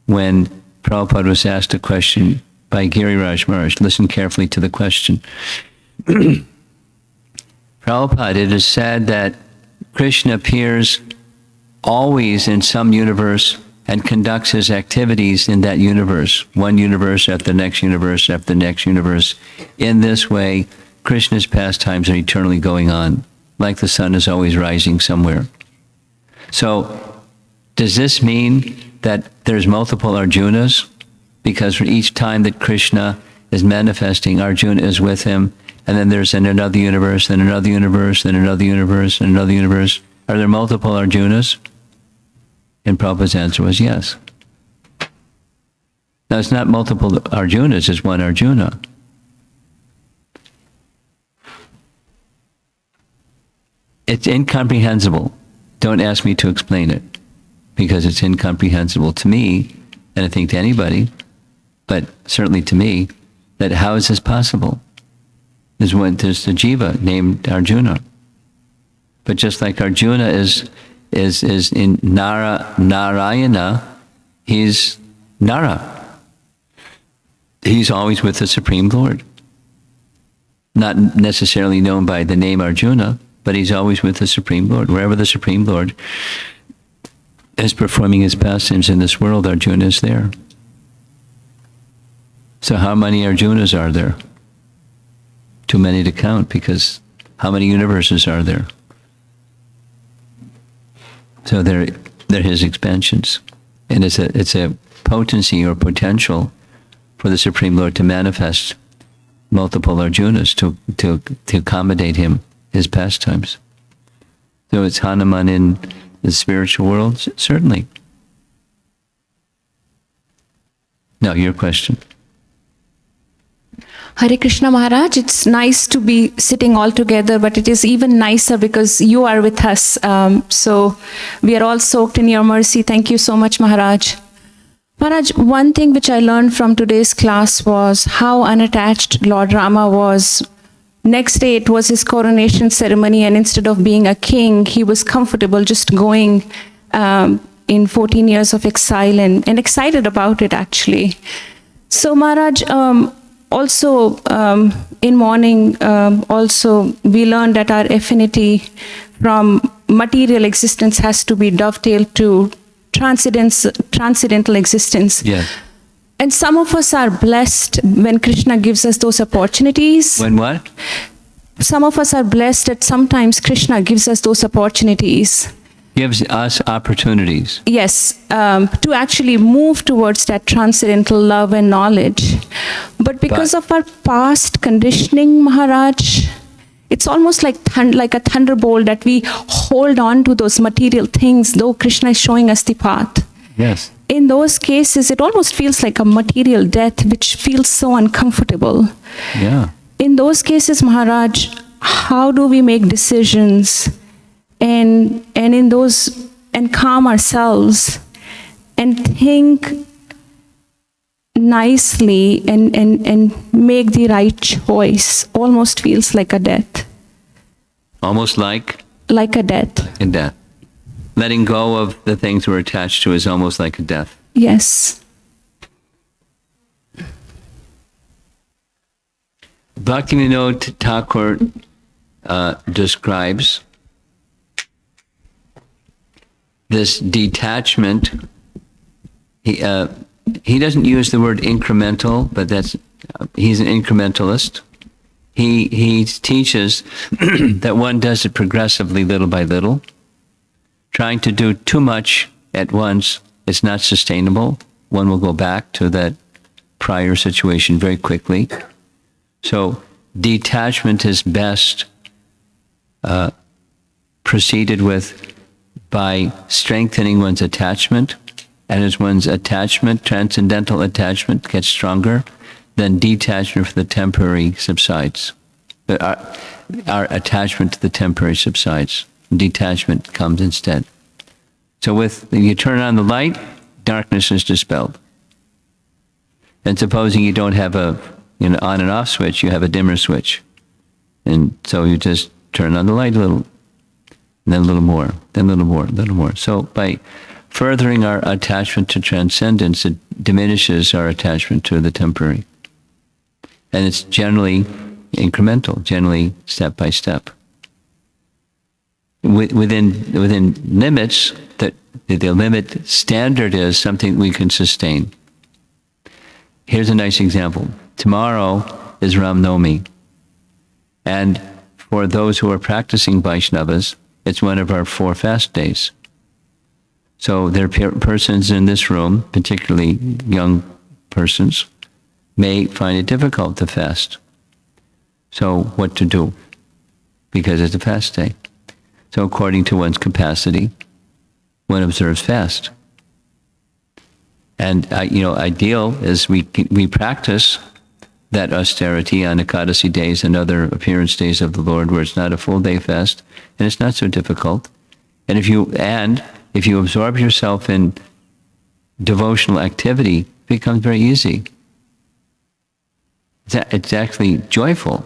when Prabhupada was asked a question by Giriraj Maharaj, listen carefully to the question. Prabhupada, it is said that Krishna appears always in some universe and conducts his activities in that universe, one universe after the next universe after the next universe. In this way, Krishna's pastimes are eternally going on, like the sun is always rising somewhere. So, does this mean that there's multiple Arjunas? Because for each time that Krishna is manifesting, Arjuna is with him, and then there's another universe, then another universe, then another universe, and another universe. Are there multiple Arjunas? And Prabhupada's answer was yes. Now, it's not multiple Arjunas, it's one Arjuna. It's incomprehensible don't ask me to explain it, because it's incomprehensible to me, and I think to anybody, but certainly to me, that how is this possible? There's the jiva named Arjuna. But just like Arjuna is in Narayana, he's Nara. He's always with the Supreme Lord. Not necessarily known by the name Arjuna, but he's always with the Supreme Lord. Wherever the Supreme Lord is performing his pastimes in this world, Arjuna is there. So how many Arjunas are there? Too many to count, because how many universes are there? So they're his expansions. And it's a potency or potential for the Supreme Lord to manifest multiple Arjunas to accommodate him, his pastimes. So it's Hanuman in the spiritual world? Certainly. Now, your question. Hare Krishna Maharaj, it's nice to be sitting all together, but it is even nicer because you are with us. So we are all soaked in your mercy. Thank you so much, Maharaj. Maharaj, one thing which I learned from today's class was how unattached Lord Rama was. Next day it was his coronation ceremony, and instead of being a king, he was comfortable just going in 14 years of exile and excited about it actually. So Maharaj, also in morning, also we learned that our affinity from material existence has to be dovetailed to transcendental existence. Yes. And some of us are blessed when Krishna gives us those opportunities. When what? Some of us are blessed that sometimes Krishna gives us those opportunities. Gives us opportunities. Yes, to actually move towards that transcendental love and knowledge. But because of our past conditioning, Maharaj, it's almost like a thunderbolt that we hold on to those material things, though Krishna is showing us the path. Yes. In those cases, it almost feels like a material death, which feels so uncomfortable. Yeah. In those cases, Maharaj, how do we make decisions and in those and calm ourselves and think nicely and make the right choice? Almost feels like a death. Almost like? Like a death. A death. Letting go of the things we're attached to is almost like a death. Yes. Bhaktivinoda Thakur describes this detachment. He doesn't use the word incremental, but he's an incrementalist. He teaches that one does it progressively, little by little. Trying to do too much at once is not sustainable. One will go back to that prior situation very quickly. So detachment is best proceeded with by strengthening one's attachment. And as one's attachment, transcendental attachment, gets stronger, then detachment for the temporary subsides. But our attachment to the temporary subsides. Detachment comes instead. So when you turn on the light, darkness is dispelled. And supposing you don't have a on and off switch, you have a dimmer switch. And so you just turn on the light a little, and then a little more, then a little more, a little more. So by furthering our attachment to transcendence, it diminishes our attachment to the temporary. And it's generally incremental, generally step by step. Within limits, the limit standard is something we can sustain. Here's a nice example. Tomorrow is Naomi. And for those who are practicing Vaishnavas, it's one of our 4 fast days. So there are persons in this room, particularly young persons, may find it difficult to fast. So what to do? Because it's a fast day. So according to one's capacity, one observes fast. And ideal is we practice that austerity on Ekadasi days and other appearance days of the Lord, where it's not a full day fast, and it's not so difficult. And if you absorb yourself in devotional activity, it becomes very easy. It's actually joyful.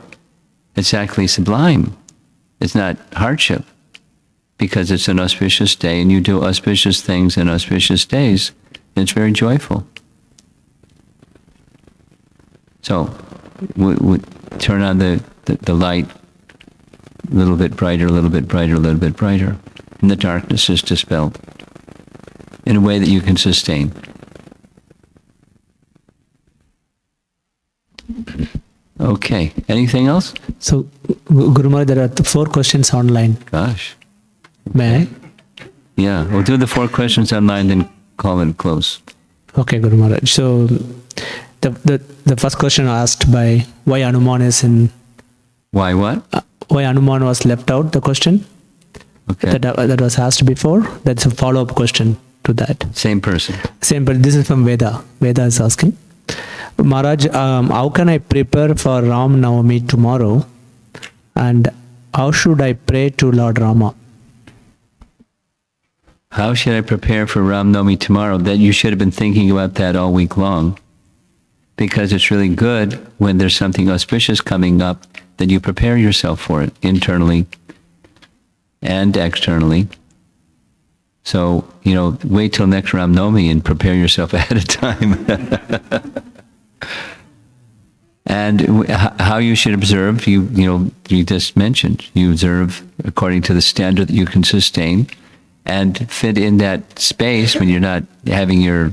It's actually sublime. It's not hardship, because it's an auspicious day and you do auspicious things in auspicious days. It's very joyful. So we turn on the light a little bit brighter, a little bit brighter, a little bit brighter, and the darkness is dispelled in a way that you can sustain. Okay. Anything else? So, Guru Maharaj, there are 4 questions online. Gosh. May I? Yeah. We'll do the 4 questions online, then call it close. Okay, Guru Maharaj. So, the first question asked by why Hanuman is in... Why what? Why Hanuman was left out, the question Okay. that was asked before. That's a follow-up question to that. Same person. Same, but this is from Veda. Veda is asking, Maharaj, how can I prepare for Ram Naomi tomorrow? And how should I pray to Lord Rama? How should I prepare for Ram Navami tomorrow? That you should have been thinking about that all week long, because it's really good when there's something auspicious coming up that you prepare yourself for it internally and externally. So, wait till next Ram Navami and prepare yourself ahead of time. And how you should observe, you just mentioned, you observe according to the standard that you can sustain and fit in that space. When you're not having your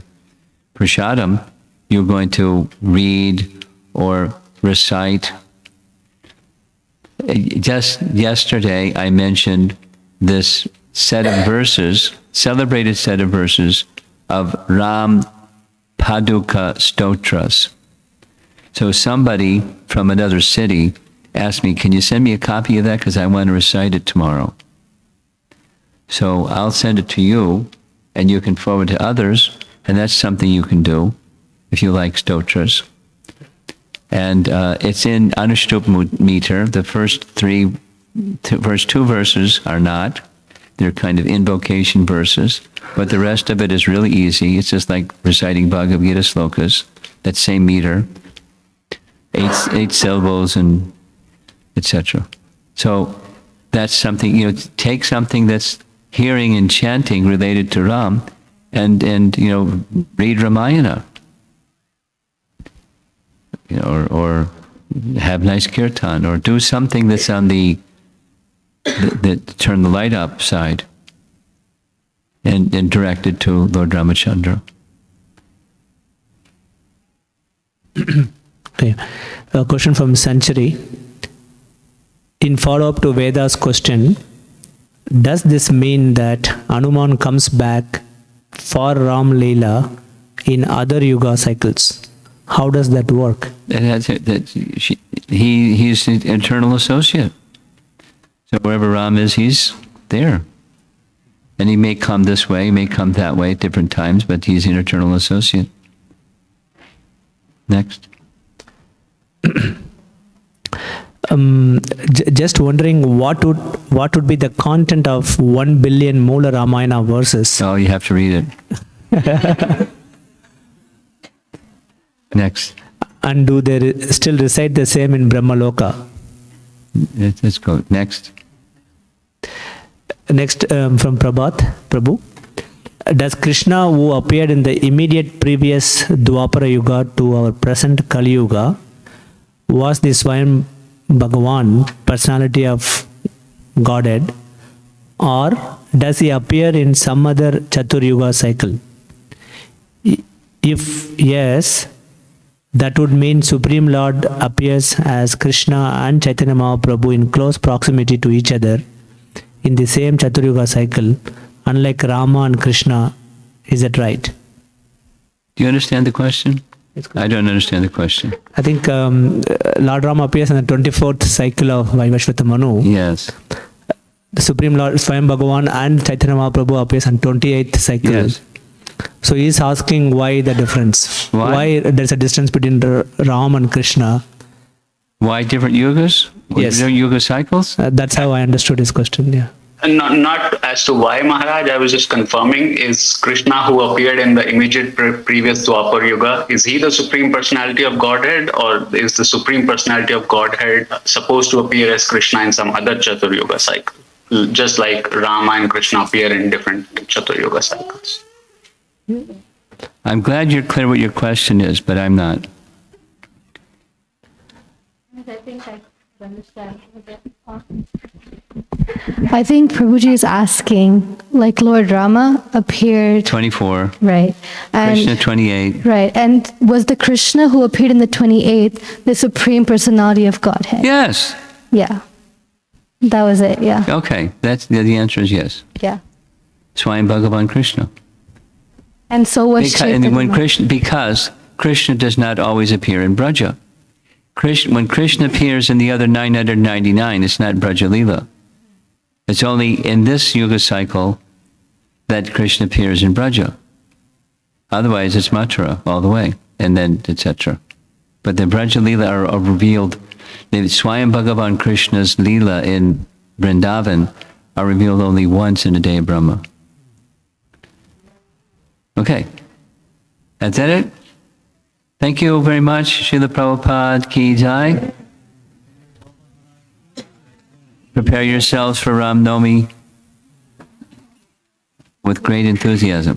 prasadam, you're going to read or recite. Just yesterday, I mentioned this set of verses, celebrated set of verses of Ram Paduka Stotras. So somebody from another city asked me, can you send me a copy of that? Because I want to recite it tomorrow. So I'll send it to you, and you can forward to others, and that's something you can do if you like stotras. And it's in Anushtup meter. The first two verses are not. They're kind of invocation verses, but the rest of it is really easy. It's just like reciting Bhagavad Gita slokas, that same meter. 8 syllables and etc. So that's something, take something that's hearing and chanting related to Ram and read Ramayana. Or have nice kirtan, or do something that's on the turn the light up side and direct it to Lord Ramachandra. Okay. A question from Century. In follow-up to Veda's question, does this mean that Hanuman comes back for Ram Leela in other yuga cycles? How does that work? He's an eternal associate. So wherever Ram is, he's there. And he may come this way, he may come that way at different times, but he's an eternal associate. Next. Just wondering what would be the content of 1 billion Moola Ramayana verses? Oh, you have to read it. Next. And do they still recite the same in Brahmaloka? Let's go. Next. Next from Prabhu. Does Krishna, who appeared in the immediate previous Dwapara Yuga to our present Kali Yuga, was the Swami Bhagavan, personality of Godhead, or does he appear in some other Chatur Yuga cycle? If yes, that would mean Supreme Lord appears as Krishna and Chaitanya Mahaprabhu in close proximity to each other in the same Chatur Yuga cycle, unlike Rama and Krishna. Is that right? Do you understand the question? I don't understand the question. I think Lord Rama appears in the 24th cycle of Vaivashvata Manu. Yes. The Supreme Lord Swami Bhagavan and Chaitanya Mahaprabhu appears on 28th cycle. Yes. So he is asking why the difference. Why? There's a distance between Ram and Krishna. Why different yugas? Yes. Different yuga cycles? That's how I understood his question. Yeah. Not as to why, Maharaj. I was just confirming. Is Krishna, who appeared in the immediate previous Dwapar Yuga, is he the Supreme Personality of Godhead, or is the Supreme Personality of Godhead supposed to appear as Krishna in some other Chatur Yuga cycle? Just like Rama and Krishna appear in different Chatur Yuga cycles. I'm glad you're clear what your question is, but I'm not. I think Prabhuji is asking, like Lord Rama appeared, 24, right? Krishna And 28. right, and was the Krishna who appeared in the 28th the Supreme Personality of Godhead? Yes. Yeah, that was it. Yeah, Okay, that's the answer is yes. yeah. Swami Bhagavan Krishna. And so was Because Krishna does not always appear in Braja. When Krishna appears in the other 999, it's not Braja Leela. It's only in this Yuga cycle that Krishna appears in Braja. Otherwise, it's Mathura all the way, and then etc. But the Braja Leela are revealed. The Swayam Bhagavan Krishna's Leela in Vrindavan are revealed only once in a day of Brahma. Okay. That's it? Thank you very much. Srila Prabhupada Ki Jai. Prepare yourselves for Ram Naomi with great enthusiasm.